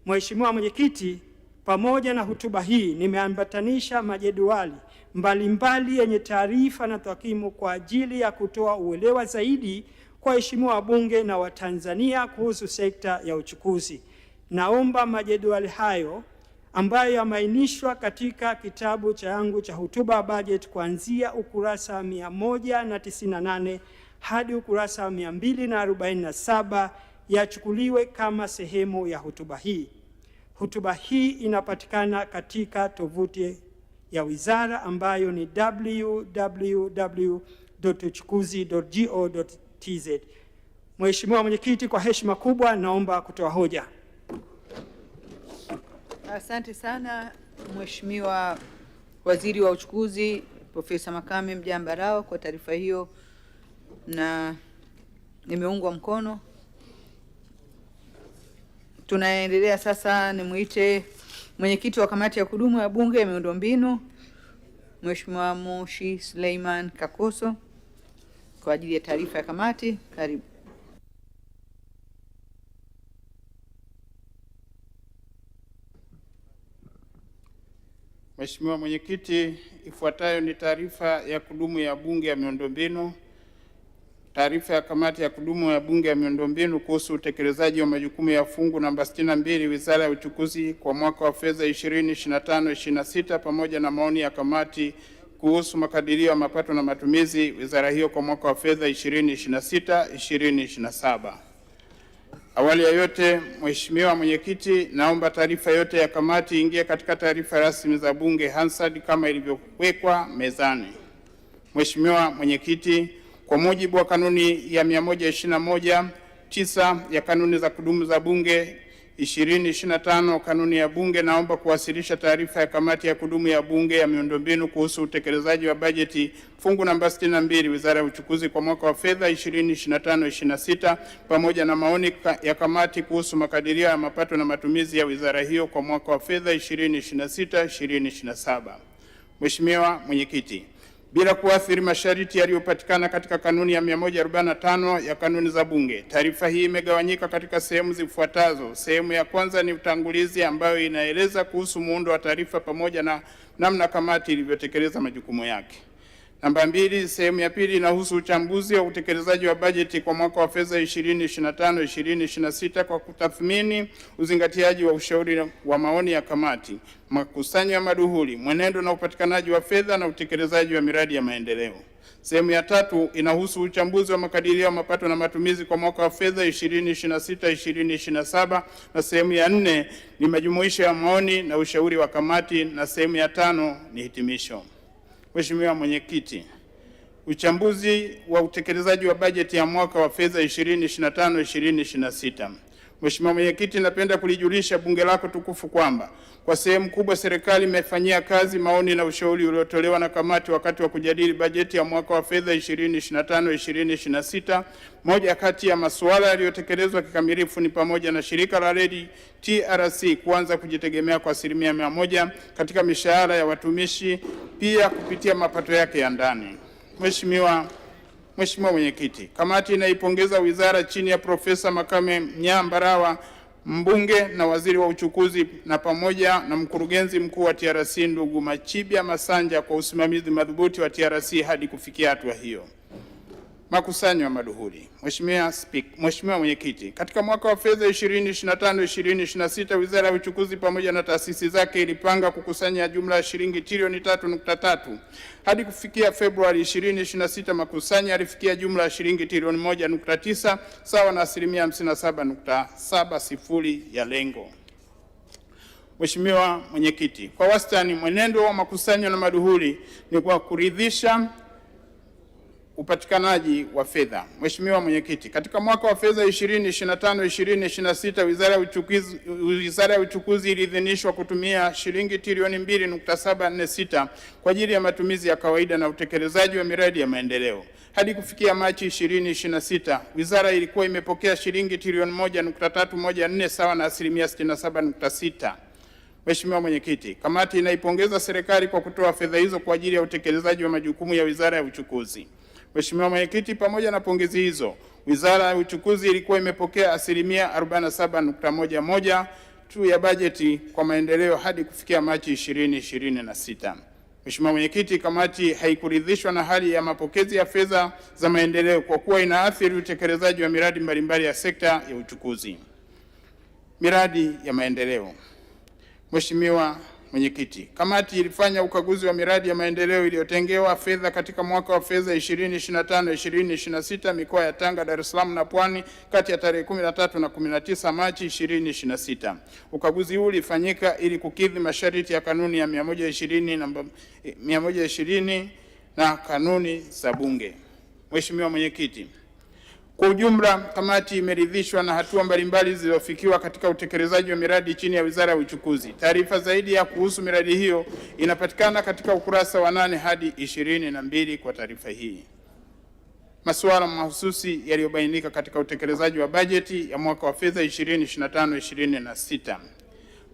Mheshimiwa Mwenyekiti, Pamoja na hotuba hii, nimeambatanisha majedwali mbalimbali yenye taarifa na takwimu kwa ajili ya kutoa uelewa zaidi kwa waheshimiwa wabunge na Watanzania kuhusu sekta ya uchukuzi. Naomba majedwali hayo ambayo yameainishwa katika kitabu changu cha hotuba ya bajeti kuanzia ukurasa 198 hadi ukurasa 247 yachukuliwe kama sehemu ya hotuba hii. Hotuba hii inapatikana katika tovuti ya wizara ambayo ni www.uchukuzi.go.tz. Mheshimiwa Mwenyekiti, kwa heshima kubwa naomba kutoa hoja. Asante sana Mheshimiwa Waziri wa Uchukuzi Profesa Makame Mjambarao kwa taarifa hiyo, na nimeungwa mkono. Tunaendelea sasa, nimuite mwenyekiti wa kamati ya kudumu ya Bunge ya miundombinu Mheshimiwa Moshi Suleiman Kakoso kwa ajili ya taarifa ya kamati. Karibu. Mheshimiwa Mwenyekiti, ifuatayo ni taarifa ya kudumu ya Bunge ya miundombinu. Taarifa ya kamati ya kudumu ya Bunge ya miundombinu kuhusu utekelezaji wa majukumu ya fungu namba 62 Wizara ya Uchukuzi kwa mwaka wa fedha 2025/26 pamoja na maoni ya kamati kuhusu makadirio ya mapato na matumizi wizara hiyo kwa mwaka wa fedha 2026/2027. Awali ya yote, Mheshimiwa Mwenyekiti, naomba taarifa yote ya kamati ingie katika taarifa rasmi za Bunge Hansard kama ilivyowekwa mezani. Mheshimiwa Mwenyekiti, kwa mujibu wa kanuni ya 121(9) ya kanuni za kudumu za Bunge 2025 kanuni ya Bunge, naomba kuwasilisha taarifa ya kamati ya kudumu ya Bunge ya miundombinu kuhusu utekelezaji wa bajeti fungu namba 62 Wizara ya Uchukuzi kwa mwaka wa fedha 2025/26 pamoja na maoni ya kamati kuhusu makadirio ya mapato na matumizi ya wizara hiyo kwa mwaka wa fedha 2026/2027. Mheshimiwa Mwenyekiti, bila kuathiri masharti yaliyopatikana katika kanuni ya 145 ya kanuni za Bunge, taarifa hii imegawanyika katika sehemu zifuatazo. Sehemu ya kwanza ni utangulizi ambayo inaeleza kuhusu muundo wa taarifa pamoja na namna kamati ilivyotekeleza majukumu yake. Namba 2, sehemu ya pili inahusu uchambuzi wa utekelezaji wa bajeti kwa mwaka wa fedha 2025/2026 kwa kutathmini uzingatiaji wa ushauri wa maoni ya kamati, makusanyo ya maduhuli, mwenendo na upatikanaji wa fedha na utekelezaji wa miradi ya maendeleo. Sehemu ya tatu inahusu uchambuzi wa makadirio ya mapato na matumizi kwa mwaka wa fedha 2026/2027 na sehemu ya 4 ni majumuisho ya maoni na ushauri wa kamati na sehemu ya 5 ni hitimisho. Mheshimiwa Mwenyekiti, uchambuzi wa utekelezaji wa bajeti ya mwaka wa fedha 2025/2026. Mheshimiwa Mwenyekiti, napenda kulijulisha Bunge lako tukufu kwamba kwa sehemu kubwa serikali imefanyia kazi maoni na ushauri uliotolewa na kamati wakati wa kujadili bajeti ya mwaka wa fedha 2025/2026. Moja kati ya masuala yaliyotekelezwa kikamilifu ni pamoja na shirika la reli TRC kuanza kujitegemea kwa 100% katika mishahara ya watumishi, pia kupitia mapato yake ya ndani. Mheshimiwa Mwenyekiti, kamati inaipongeza wizara chini ya Profesa Makame Mjambarao, mbunge na waziri wa uchukuzi, na pamoja na mkurugenzi mkuu wa TRC ndugu Machibia Masanja kwa usimamizi madhubuti wa TRC hadi kufikia hatua hiyo. Makusanyo ya maduhuli. Mheshimiwa Mwenyekiti, katika mwaka wa fedha 2025/2026 Wizara ya Uchukuzi pamoja na taasisi zake ilipanga kukusanya jumla ya shilingi trilioni 3.3. Hadi kufikia Februari 2026 makusanyo yalifikia jumla ya shilingi trilioni 1.9 sawa na 57.70% ya lengo. Mheshimiwa Mwenyekiti, kwa wastani mwenendo wa makusanyo na maduhuli ni kwa kuridhisha upatikanaji wa fedha. Mheshimiwa Mwenyekiti, katika mwaka wa fedha 2025/2026 Wizara ya Uchukuzi iliidhinishwa kutumia shilingi trilioni 2.746 kwa ajili ya matumizi ya kawaida na utekelezaji wa miradi ya maendeleo. Hadi kufikia Machi 2026, wizara ilikuwa imepokea shilingi trilioni 1.314 sawa na 67.6%. Mheshimiwa Mwenyekiti, kamati inaipongeza serikali kwa kutoa fedha hizo kwa ajili ya utekelezaji wa majukumu ya Wizara ya Uchukuzi. Mheshimiwa Mwenyekiti, pamoja na pongezi hizo, Wizara ya Uchukuzi ilikuwa imepokea 47.11 tu ya bajeti kwa maendeleo hadi kufikia Machi 2026. Mheshimiwa Mwenyekiti, kamati haikuridhishwa na hali ya mapokezi ya fedha za maendeleo kwa kuwa inaathiri utekelezaji wa miradi mbalimbali ya sekta ya uchukuzi. Miradi ya maendeleo. Mheshimiwa Mwenyekiti, kamati ilifanya ukaguzi wa miradi ya maendeleo iliyotengewa fedha katika mwaka wa fedha 2025-2026 mikoa ya Tanga, Dar es Salaam na Pwani kati ya tarehe 13 na 19 Machi 2026. Ukaguzi huu ulifanyika ili kukidhi masharti ya kanuni ya 120 na kanuni za Bunge. Mheshimiwa Mwenyekiti, kwa ujumla, kamati imeridhishwa na hatua mbalimbali zilizofikiwa katika utekelezaji wa miradi chini ya Wizara ya Uchukuzi. Taarifa zaidi ya kuhusu miradi hiyo inapatikana katika ukurasa wa 8 hadi 22 kwa taarifa hii. Masuala mahususi yaliyobainika katika utekelezaji wa bajeti ya mwaka wa fedha 2025-2026.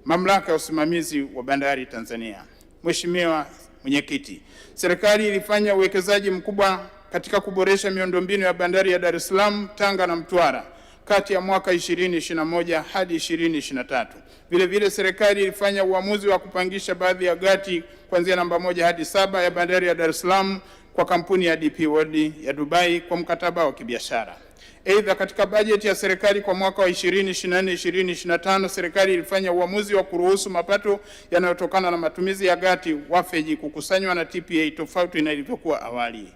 Mamlaka ya usimamizi wa bandari Tanzania. Mheshimiwa Mwenyekiti, serikali ilifanya uwekezaji mkubwa katika kuboresha miundombinu ya bandari ya Dar es Salaam, Tanga na Mtwara kati ya mwaka 2021 hadi 2023. Vile serikali ilifanya uamuzi wa kupangisha baadhi ya gati kuanzia namba 1 hadi 7 ya bandari ya Dar es Salaam kwa kampuni ya DP World ya Dubai kwa mkataba wa kibiashara. Aidha, katika bajeti ya serikali kwa mwaka wa 2024-2025 serikali ilifanya uamuzi wa kuruhusu mapato yanayotokana na matumizi ya gati wafeji kukusanywa na TPA tofauti na ilivyokuwa awali.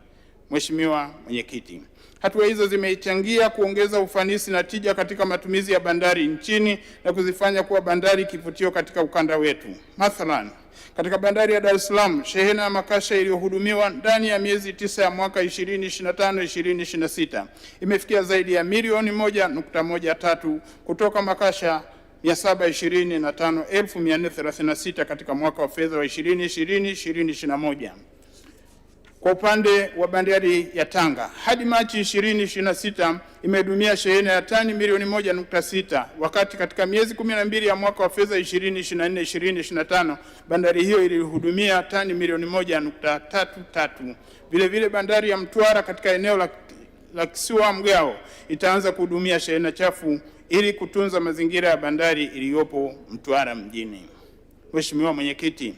Mheshimiwa Mwenyekiti, hatua hizo zimechangia kuongeza ufanisi na tija katika matumizi ya bandari nchini na kuzifanya kuwa bandari kivutio katika ukanda wetu. Mathalan, katika bandari ya Dar es Salaam, shehena ya makasha iliyohudumiwa ndani ya miezi 9 ya mwaka 2025-2026 imefikia zaidi ya milioni 1.13 kutoka makasha 725,436 katika mwaka wa fedha wa 2020-2021. Kwa upande wa bandari ya Tanga, hadi Machi 2026 imehudumia shehena ya tani milioni 1.6, wakati katika miezi 12 ya mwaka wa fedha 2024-2025 bandari hiyo ilihudumia tani milioni 1.33. Vile bandari ya Mtwara katika eneo la Kisiwa Mgao itaanza kuhudumia shehena chafu ili kutunza mazingira ya bandari iliyopo Mtwara mjini. Mheshimiwa Mwenyekiti,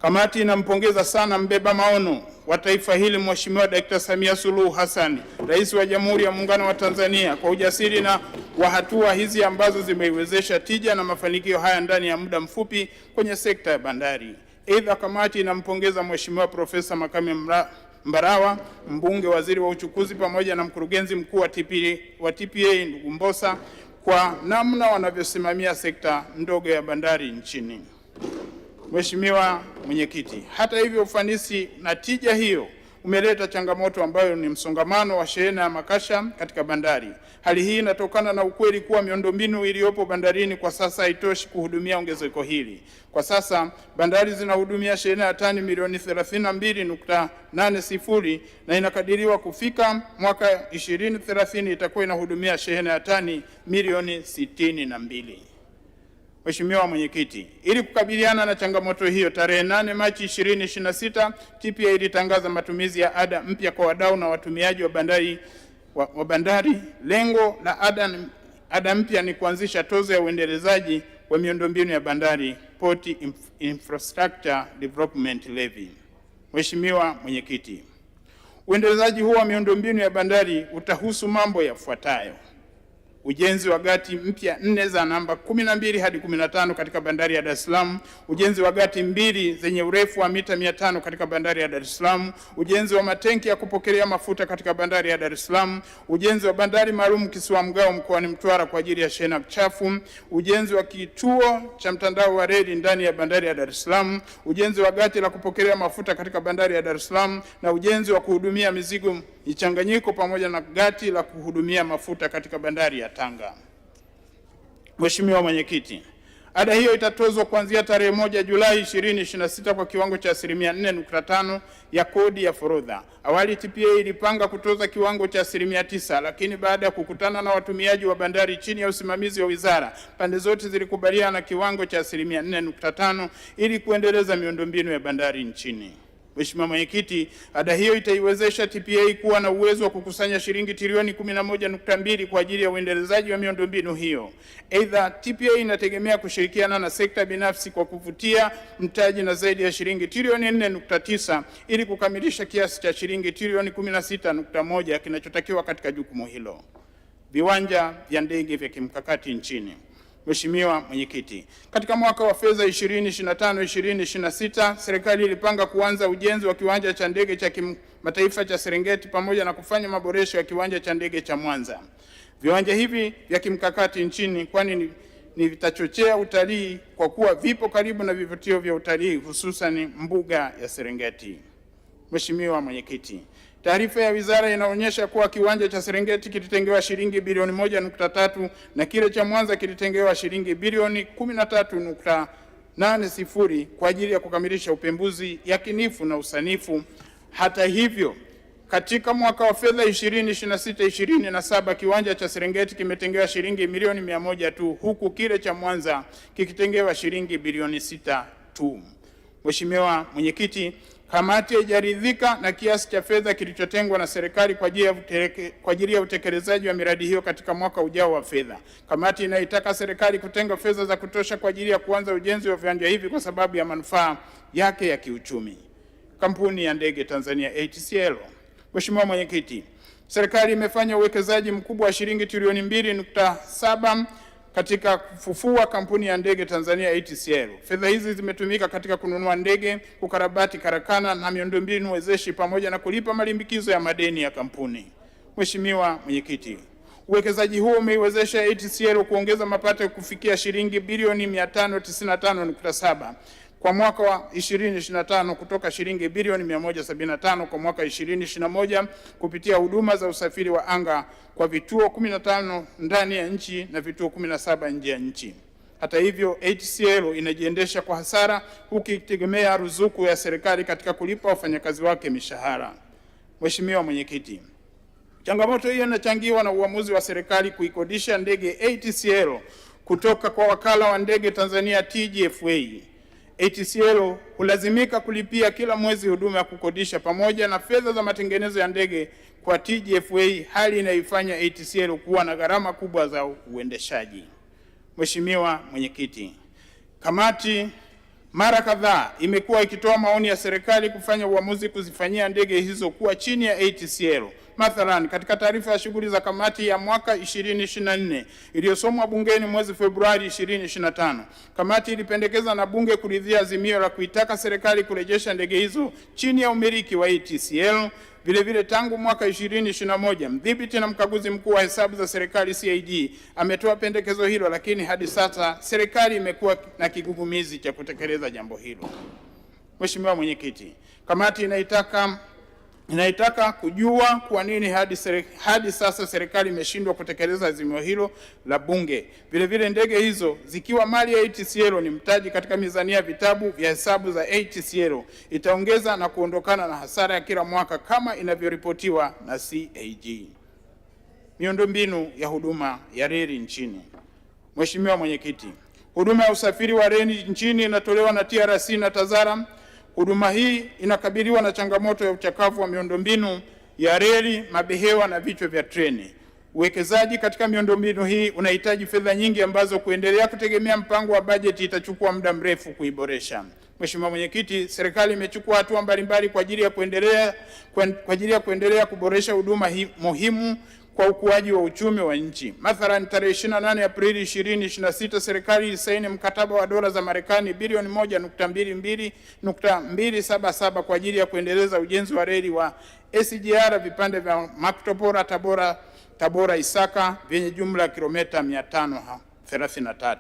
kamati inampongeza sana mbeba maono wa taifa hili Mheshimiwa Dkt. Samia Suluhu Hassan, Rais wa Jamhuri ya Muungano wa Tanzania, kwa ujasiri na wa hatua hizi ambazo zimeiwezesha tija na mafanikio haya ndani ya muda mfupi kwenye sekta ya bandari. Aidha, kamati inampongeza Mheshimiwa Profesa Makame Mbarawa, mbunge, waziri wa uchukuzi, pamoja na mkurugenzi mkuu wa TPA ndugu Mbosa kwa namna wanavyosimamia sekta ndogo ya bandari nchini. Mheshimiwa Mwenyekiti, hata hivyo ufanisi na tija hiyo umeleta changamoto ambayo ni msongamano wa shehena ya makasha katika bandari. Hali hii inatokana na ukweli kuwa miundombinu iliyopo bandarini kwa sasa haitoshi kuhudumia ongezeko hili. Kwa sasa bandari zinahudumia shehena ya tani milioni 32.80 na inakadiriwa kufika mwaka 2030 itakuwa inahudumia shehena ya tani milioni 62. Mheshimiwa Mwenyekiti, ili kukabiliana na changamoto hiyo, tarehe 8 Machi 2026 TPA ilitangaza matumizi ya ada mpya kwa wadau na watumiaji wa bandari. Lengo la ada mpya ni kuanzisha tozo ya uendelezaji wa miundombinu ya bandari, Port Infrastructure Development Levy. Mheshimiwa Mwenyekiti, uendelezaji huu wa miundombinu ya bandari utahusu mambo yafuatayo: ujenzi wa gati mpya 4 za namba 12 hadi 15 katika bandari ya Dar es Salaam, ujenzi wa gati 2 zenye urefu wa mita 500 katika bandari ya Dar es Salaam, ujenzi wa matenki ya kupokelea mafuta katika bandari ya Dar es Salaam, ujenzi wa bandari maalum Kisiwa Mgao mkoani Mtwara kwa ajili ya shehena chafu, ujenzi wa kituo cha mtandao wa reli ndani ya bandari ya Dar es Salaam, ujenzi wa gati la kupokelea mafuta katika bandari ya Dar es Salaam na ujenzi wa kuhudumia mizigo michanganyiko pamoja na gati la kuhudumia mafuta katika bandari ya Tanga. Mheshimiwa Mwenyekiti, ada hiyo itatozwa kuanzia tarehe 1 Julai 2026 kwa kiwango cha 4.5% ya kodi ya forodha. Awali TPA ilipanga kutoza kiwango cha 9%, lakini baada ya kukutana na watumiaji wa bandari chini ya usimamizi wa wizara, pande zote zilikubaliana na kiwango cha 4.5% ili kuendeleza miundombinu ya bandari nchini. Mheshimiwa Mwenyekiti, ada hiyo itaiwezesha TPA kuwa na uwezo wa kukusanya shilingi trilioni 11.2 kwa ajili ya uendelezaji wa miundombinu hiyo. Aidha, TPA inategemea kushirikiana na sekta binafsi kwa kuvutia mtaji na zaidi ya shilingi trilioni 4.9 ili kukamilisha kiasi cha shilingi trilioni 16.1 kinachotakiwa katika jukumu hilo. Viwanja vya ndege vya kimkakati nchini. Mheshimiwa Mwenyekiti, katika mwaka wa fedha 2025-2026 serikali ilipanga kuanza ujenzi wa kiwanja cha ndege cha kimataifa cha Serengeti pamoja na kufanya maboresho ya kiwanja cha ndege cha Mwanza. Viwanja hivi vya kimkakati nchini kwani ni vitachochea utalii kwa kuwa vipo karibu na vivutio vya utalii hususan mbuga ya Serengeti. Mheshimiwa Mwenyekiti, taarifa ya wizara inaonyesha kuwa kiwanja cha Serengeti kilitengewa shilingi bilioni 1.3 na kile cha Mwanza kilitengewa shilingi bilioni 13.80 kwa ajili ya kukamilisha upembuzi yakinifu na usanifu. Hata hivyo, katika mwaka wa fedha 2026-2027 kiwanja cha Serengeti kimetengewa shilingi milioni 100 tu, huku kile cha Mwanza kikitengewa shilingi bilioni 6 tu. Mheshimiwa Mwenyekiti, kamati haijaridhika na kiasi cha fedha kilichotengwa na serikali kwa ajili ya utekelezaji wa miradi hiyo katika mwaka ujao wa fedha. Kamati inaitaka serikali kutenga fedha za kutosha kwa ajili ya kuanza ujenzi wa viwanja hivi kwa sababu ya manufaa yake ya kiuchumi. Kampuni ya ndege Tanzania ATCL. Mheshimiwa Mwenyekiti, serikali imefanya uwekezaji mkubwa wa shilingi trilioni 2.7 katika kufufua kampuni ya ndege Tanzania ATCL. Fedha hizi zimetumika katika kununua ndege, kukarabati karakana na miundombinu wezeshi pamoja na kulipa malimbikizo ya madeni ya kampuni. Mheshimiwa Mwenyekiti, uwekezaji huo umeiwezesha ATCL kuongeza mapato kufikia shilingi bilioni 595.7 kwa mwaka wa 2025 kutoka shilingi bilioni 175 kwa mwaka 2021 kupitia huduma za usafiri wa anga kwa vituo 15 ndani ya nchi na vituo 17 nje ya nchi. Hata hivyo, ATCL inajiendesha kwa hasara huku ikitegemea ruzuku ya serikali katika kulipa wafanyakazi wake mishahara. Mheshimiwa Mwenyekiti, changamoto hiyo inachangiwa na uamuzi wa serikali kuikodisha ndege ATCL kutoka kwa wakala wa ndege Tanzania TGFA. ATCL hulazimika kulipia kila mwezi huduma ya kukodisha pamoja na fedha za matengenezo ya ndege kwa TGFA, hali inayoifanya ATCL kuwa na gharama kubwa za uendeshaji. Mheshimiwa Mwenyekiti, kamati mara kadhaa imekuwa ikitoa maoni ya serikali kufanya uamuzi kuzifanyia ndege hizo kuwa chini ya ATCL. Mathalan, katika taarifa ya shughuli za kamati ya mwaka 2024 iliyosomwa bungeni mwezi Februari 2025, kamati ilipendekeza na bunge kuridhia azimio la kuitaka serikali kurejesha ndege hizo chini ya umiliki wa ATCL. Vile tangu mwaka 2021 mdhibiti na mkaguzi mkuu wa hesabu za serikali CAG ametoa pendekezo hilo, lakini hadi sasa serikali imekuwa na kigugumizi cha kutekeleza jambo hilo. Mheshimiwa Mwenyekiti, kamati inaitaka kujua kwa nini hadi sasa serikali imeshindwa kutekeleza azimio hilo la bunge. Vile ndege hizo zikiwa mali ya ATCL ni mtaji katika mizania ya vitabu vya hesabu za ATCL, itaongeza na kuondokana na hasara ya kila mwaka kama inavyoripotiwa na CAG. Miundombinu ya huduma ya reli nchini. Mheshimiwa Mwenyekiti, huduma ya usafiri wa reli nchini inatolewa na TRC na TAZARA. Huduma hii inakabiliwa na changamoto ya uchakavu wa miundombinu ya reli, mabehewa na vichwa vya treni. Uwekezaji katika miundombinu hii unahitaji fedha nyingi ambazo kuendelea kutegemea mpango wa bajeti itachukua muda mrefu kuiboresha. Mheshimiwa Mwenyekiti, serikali imechukua hatua mbalimbali kwa ajili ya kuendelea kuboresha huduma hii muhimu kwa ukuaji wa uchumi wa nchi. Mathalan, tarehe 28 Aprili 2026 serikali ilisaini mkataba wa dola za Marekani bilioni 1.277 kwa ajili ya kuendeleza ujenzi wa reli wa SGR vipande vya Makutopora Tabora Isaka vyenye jumla ya kilomita 533.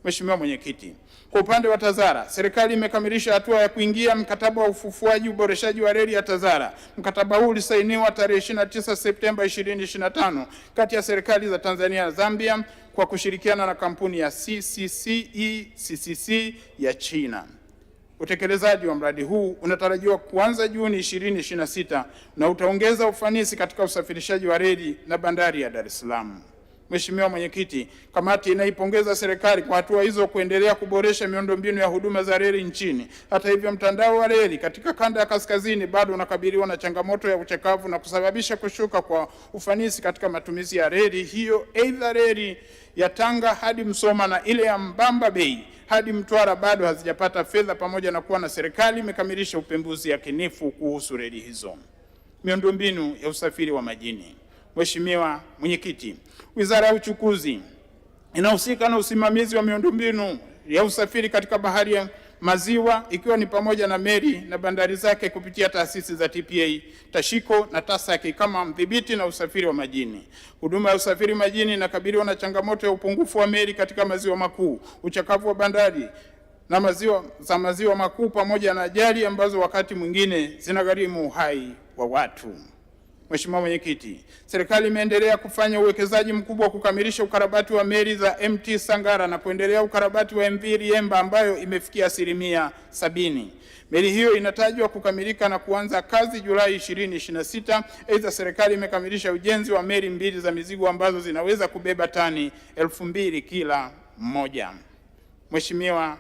Mheshimiwa Mwenyekiti, kwa upande wa TAZARA, serikali imekamilisha hatua ya kuingia mkataba wa ufufuaji uboreshaji wa reli ya TAZARA. Mkataba huu ulisainiwa tarehe 29 Septemba 2025 kati ya serikali za Tanzania na Zambia kwa kushirikiana na kampuni ya CCC ya China. Utekelezaji wa mradi huu unatarajiwa kuanza Juni 2026 na utaongeza ufanisi katika usafirishaji wa reli na bandari ya Dar es Salaam. Mheshimiwa Mwenyekiti, kamati inaipongeza serikali kwa hatua hizo kuendelea kuboresha miundombinu ya huduma za reli nchini. Hata hivyo, mtandao wa reli katika kanda ya kaskazini bado unakabiliwa na changamoto ya uchakavu na kusababisha kushuka kwa ufanisi katika matumizi ya reli hiyo. Aidha, reli ya Tanga hadi Msoma na ile ya Mbamba Bay hadi Mtwara bado hazijapata fedha, pamoja na kuwa na serikali imekamilisha upembuzi yakinifu kuhusu reli hizo. Miundombinu ya usafiri wa majini. Mheshimiwa Mwenyekiti, Wizara ya Uchukuzi inahusika na usimamizi wa miundombinu ya usafiri katika bahari ya maziwa, ikiwa ni pamoja na meli na bandari zake kupitia taasisi za TPA, Tashiko na TASAC kama mdhibiti na usafiri wa majini. Huduma ya usafiri majini inakabiliwa na changamoto ya upungufu wa meli katika maziwa makuu, uchakavu wa bandari na maziwa makuu, pamoja na ajali ambazo wakati mwingine zinagharimu uhai wa watu. Mheshimiwa Mwenyekiti, serikali imeendelea kufanya uwekezaji mkubwa wa kukamilisha ukarabati wa meli za MT Sangara na kuendelea ukarabati wa MV Liemba ambayo imefikia 70%. Meli hiyo inatajwa kukamilika na kuanza kazi Julai 2026. Aidha, serikali imekamilisha ujenzi wa meli mbili za mizigo ambazo zinaweza kubeba tani 2000 kila mmoja. Mheshimiwa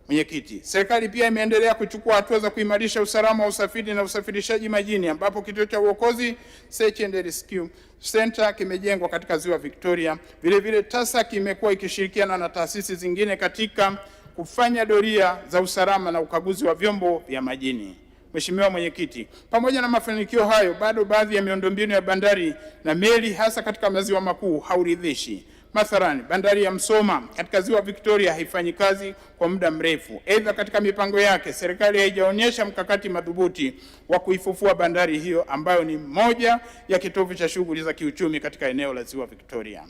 Mwenyekiti, serikali pia imeendelea kuchukua hatua za kuimarisha usalama wa usafiri na usafirishaji majini, ambapo kituo cha uokozi Search and Rescue Center kimejengwa katika Ziwa Victoria. Vile TASAC imekuwa ikishirikiana na taasisi zingine katika kufanya doria za usalama na ukaguzi wa vyombo vya majini. Mheshimiwa Mwenyekiti, pamoja na mafanikio hayo, bado baadhi ya miundombinu ya bandari na meli hasa katika maziwa makuu hauridhishi. Mathalani, bandari ya Msoma katika Ziwa Victoria haifanyi kazi kwa muda mrefu. Aidha, katika mipango yake serikali haijaonyesha mkakati madhubuti wa kuifufua bandari hiyo ambayo ni moja ya kitovu cha shughuli za kiuchumi katika eneo la Ziwa Victoria.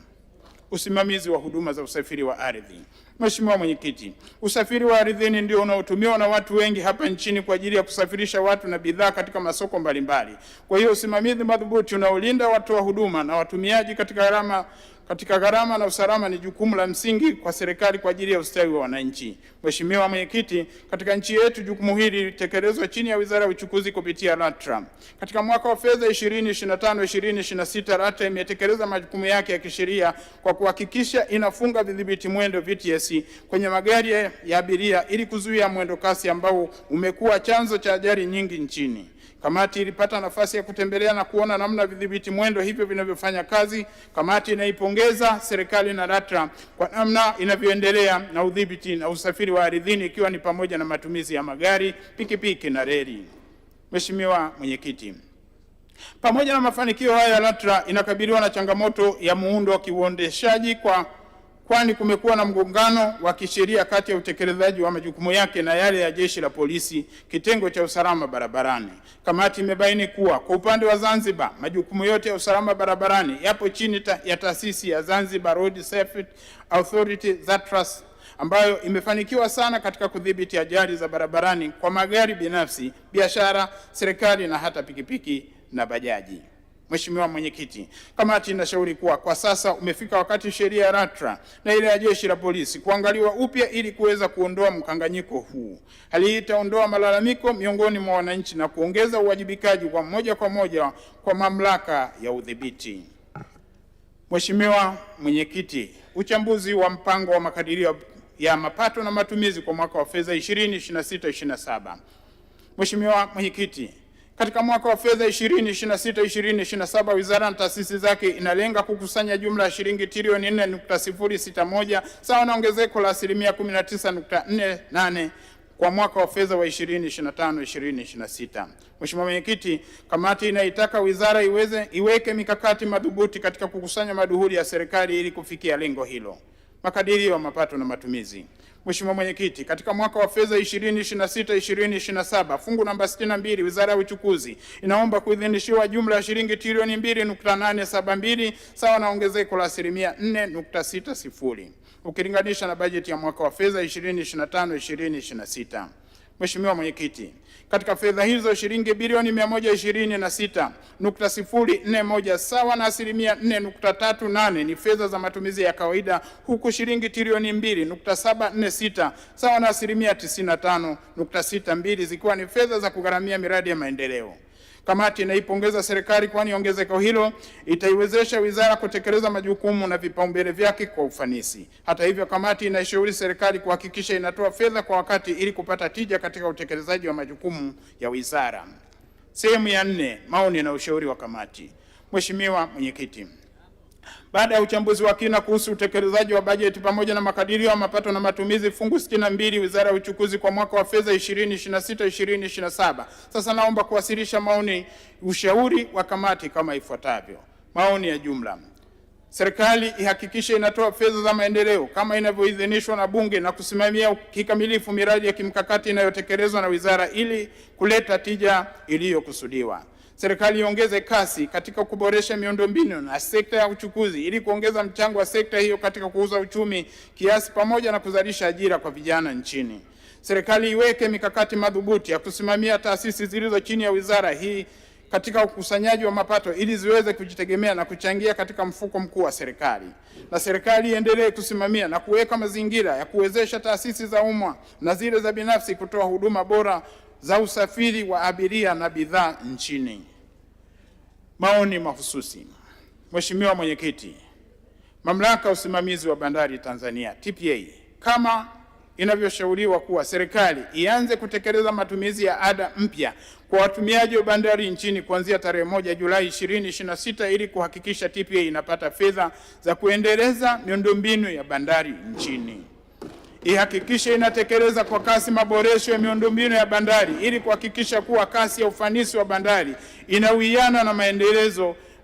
Usimamizi wa huduma za usafiri wa ardhi. Mheshimiwa Mwenyekiti, usafiri wa ardhini ndio unaotumiwa na watu wengi hapa nchini kwa ajili ya kusafirisha watu na bidhaa katika masoko mbalimbali. Kwa hiyo usimamizi madhubuti unaolinda watoa huduma na watumiaji katika gharama na usalama ni jukumu la msingi kwa serikali kwa ajili ya ustawi wa wananchi. Mheshimiwa Mwenyekiti, katika nchi yetu jukumu hili lilitekelezwa chini ya Wizara ya Uchukuzi kupitia LATRA. Katika mwaka wa fedha 2025/2026, LATRA imetekeleza majukumu yake ya kisheria kwa kuhakikisha inafunga vidhibiti mwendo VTS kwenye magari ya abiria ili kuzuia mwendo kasi ambao umekuwa chanzo cha ajali nyingi nchini. Kamati ilipata nafasi ya kutembelea na kuona namna vidhibiti mwendo hivyo vinavyofanya kazi. Kamati inaipongeza serikali na LATRA kwa namna inavyoendelea na udhibiti na usafiri wa ardhini, ikiwa ni pamoja na matumizi ya magari, pikipiki na reli. Mheshimiwa Mwenyekiti, pamoja na mafanikio haya, LATRA inakabiliwa na changamoto ya muundo wa kiuendeshaji kwani kumekuwa na mgongano wa kisheria kati ya utekelezaji wa majukumu yake na yale ya Jeshi la Polisi, kitengo cha usalama barabarani. Kamati imebaini kuwa kwa upande wa Zanzibar, majukumu yote ya usalama barabarani yapo chini ya taasisi ya Zanzibar Road Safety Authority ZATRAS, ambayo imefanikiwa sana katika kudhibiti ajali za barabarani kwa magari binafsi, biashara, serikali na hata pikipiki na bajaji. Mheshimiwa Mwenyekiti, kamati inashauri kuwa kwa sasa umefika wakati sheria ya LATRA na ile ya Jeshi la Polisi kuangaliwa upya ili kuweza kuondoa mkanganyiko huu. Hali hii itaondoa malalamiko miongoni mwa wananchi na kuongeza uwajibikaji wa moja kwa moja kwa mamlaka ya udhibiti. Mheshimiwa Mwenyekiti, uchambuzi wa mpango wa makadirio ya mapato na matumizi kwa mwaka wa fedha 2026/27. Mheshimiwa Mwenyekiti, katika mwaka wa fedha 2026/2027, wizara na taasisi zake inalenga kukusanya jumla ya shilingi trilioni 4.061 sawa na ongezeko la asilimia 19.48 kwa mwaka wa fedha wa 2025/2026. Mheshimiwa Mwenyekiti, kamati inaitaka wizara iweke mikakati madhubuti katika kukusanya maduhuli ya serikali ili kufikia lengo hilo. Makadirio ya mapato na matumizi. Mheshimiwa Mwenyekiti, katika mwaka wa fedha 2026/2027, fungu namba 62, Wizara ya Uchukuzi inaomba kuidhinishiwa jumla ya shilingi trilioni 2.872 sawa na ongezeko la asilimia 4.60 ukilinganisha na bajeti ya mwaka wa fedha 2025/2026. Mheshimiwa Mwenyekiti, katika fedha hizo shilingi bilioni 126.041 sawa na asilimia 4.38 ni fedha za matumizi ya kawaida, huku shilingi trilioni 2.746 sawa na asilimia 95.62 zikiwa ni fedha za kugharamia miradi ya maendeleo. Kamati inaipongeza serikali kwani ongezeko hilo itaiwezesha wizara kutekeleza majukumu na vipaumbele vyake kwa ufanisi. Hata hivyo, kamati inaishauri serikali kuhakikisha inatoa fedha kwa wakati ili kupata tija katika utekelezaji wa majukumu ya wizara. Sehemu ya 4, maoni na ushauri wa kamati. Mheshimiwa Mwenyekiti, baada ya uchambuzi wa kina kuhusu utekelezaji wa bajeti pamoja na makadirio ya mapato na matumizi fungu 62 Wizara ya Uchukuzi kwa mwaka wa fedha 2026/2027, sasa naomba kuwasilisha maoni ushauri wa kamati kama ifuatavyo. Maoni ya jumla. Serikali ihakikishe inatoa fedha za maendeleo kama inavyoidhinishwa na Bunge na kusimamia kikamilifu miradi ya kimkakati inayotekelezwa na wizara ili kuleta tija iliyokusudiwa. Serikali iongeze kasi katika kuboresha miundombinu na sekta ya uchukuzi ili kuongeza mchango wa sekta hiyo katika kukuza uchumi kiasi pamoja na kuzalisha ajira kwa vijana nchini. Serikali iweke mikakati madhubuti ya kusimamia taasisi zilizo chini ya wizara hii katika ukusanyaji wa mapato ili ziweze kujitegemea na kuchangia katika mfuko mkuu wa serikali. Na serikali iendelee kusimamia na kuweka mazingira ya kuwezesha taasisi za umma na zile za binafsi kutoa huduma bora za usafiri wa abiria na bidhaa nchini. Maoni mahususi. Mheshimiwa Mwenyekiti, Mamlaka ya Usimamizi wa Bandari Tanzania TPA kama inavyoshauriwa kuwa serikali ianze kutekeleza matumizi ya ada mpya kwa watumiaji wa bandari nchini kuanzia tarehe 1 Julai 2026 ili kuhakikisha TPA inapata fedha za kuendeleza miundombinu ya bandari nchini. Ihakikishe inatekeleza kwa kasi maboresho ya miundombinu ya bandari ili kuhakikisha kuwa kasi ya ufanisi wa bandari inawiana na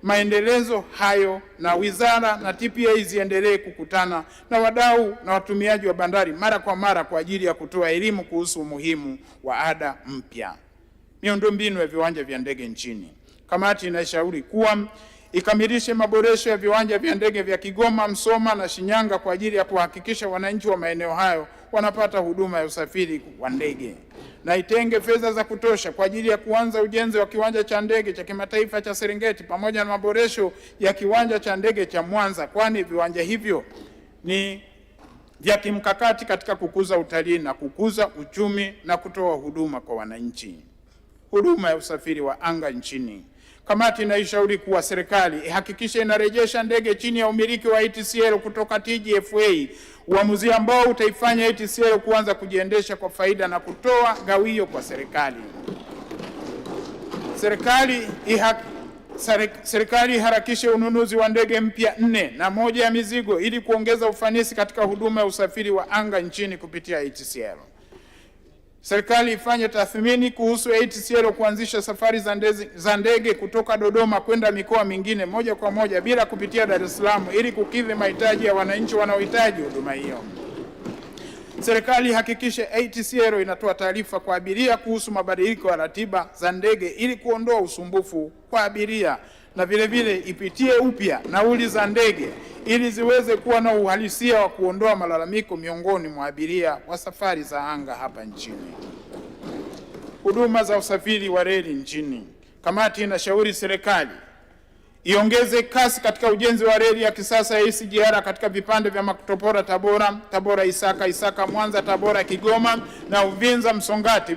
maendelezo hayo, na wizara na TPA ziendelee kukutana na wadau na watumiaji wa bandari mara kwa mara kwa ajili ya kutoa elimu kuhusu umuhimu wa ada mpya. Miundombinu ya viwanja vya ndege nchini. Kamati inashauri kuwa ikamilishe maboresho ya viwanja vya ndege vya Kigoma, Msoma na Shinyanga kwa ajili ya kuhakikisha wananchi wa maeneo hayo wanapata huduma ya usafiri wa ndege, na itenge fedha za kutosha kwa ajili ya kuanza ujenzi wa kiwanja cha ndege cha kimataifa cha Serengeti pamoja na maboresho ya kiwanja cha ndege cha Mwanza, kwani viwanja hivyo ni vya kimkakati katika kukuza utalii na kukuza uchumi na kutoa huduma kwa wananchi. Huduma ya usafiri wa anga nchini. Kamati inaishauri kuwa serikali ihakikishe inarejesha ndege chini ya umiliki wa ATCL kutoka TGFA, uamuzi ambao utaifanya ATCL kuanza kujiendesha kwa faida na kutoa gawio kwa serikali. Serikali iharakishe ununuzi wa ndege mpya 4 na 1 ya mizigo ili kuongeza ufanisi katika huduma ya usafiri wa anga nchini kupitia ATCL. Serikali ifanye tathmini kuhusu ATCL kuanzisha safari za ndege kutoka Dodoma kwenda mikoa mingine moja kwa moja bila kupitia Dar es Salaam ili kukidhi mahitaji ya wananchi wanaohitaji huduma hiyo. Serikali ihakikishe ATCL inatoa taarifa kwa abiria kuhusu mabadiliko ya ratiba za ndege ili kuondoa usumbufu kwa abiria, na vile ipitie upya nauli za ndege ili ziweze kuwa na uhalisia wa kuondoa malalamiko miongoni mwa abiria wa safari za anga hapa nchini. Huduma za usafiri wa reli nchini. Kamati inashauri serikali iongeze kasi katika ujenzi wa reli ya kisasa ya SGR katika vipande vya Makutopora Tabora, Tabora Isaka, Isaka Mwanza, Tabora Kigoma na Uvinza Msongati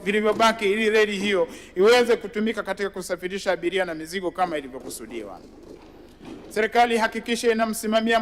vilivyobaki ili reli hiyo iweze kutumika katika kusafirisha abiria na mizigo kama ilivyokusudiwa. Serikali hakikisha inamsimamia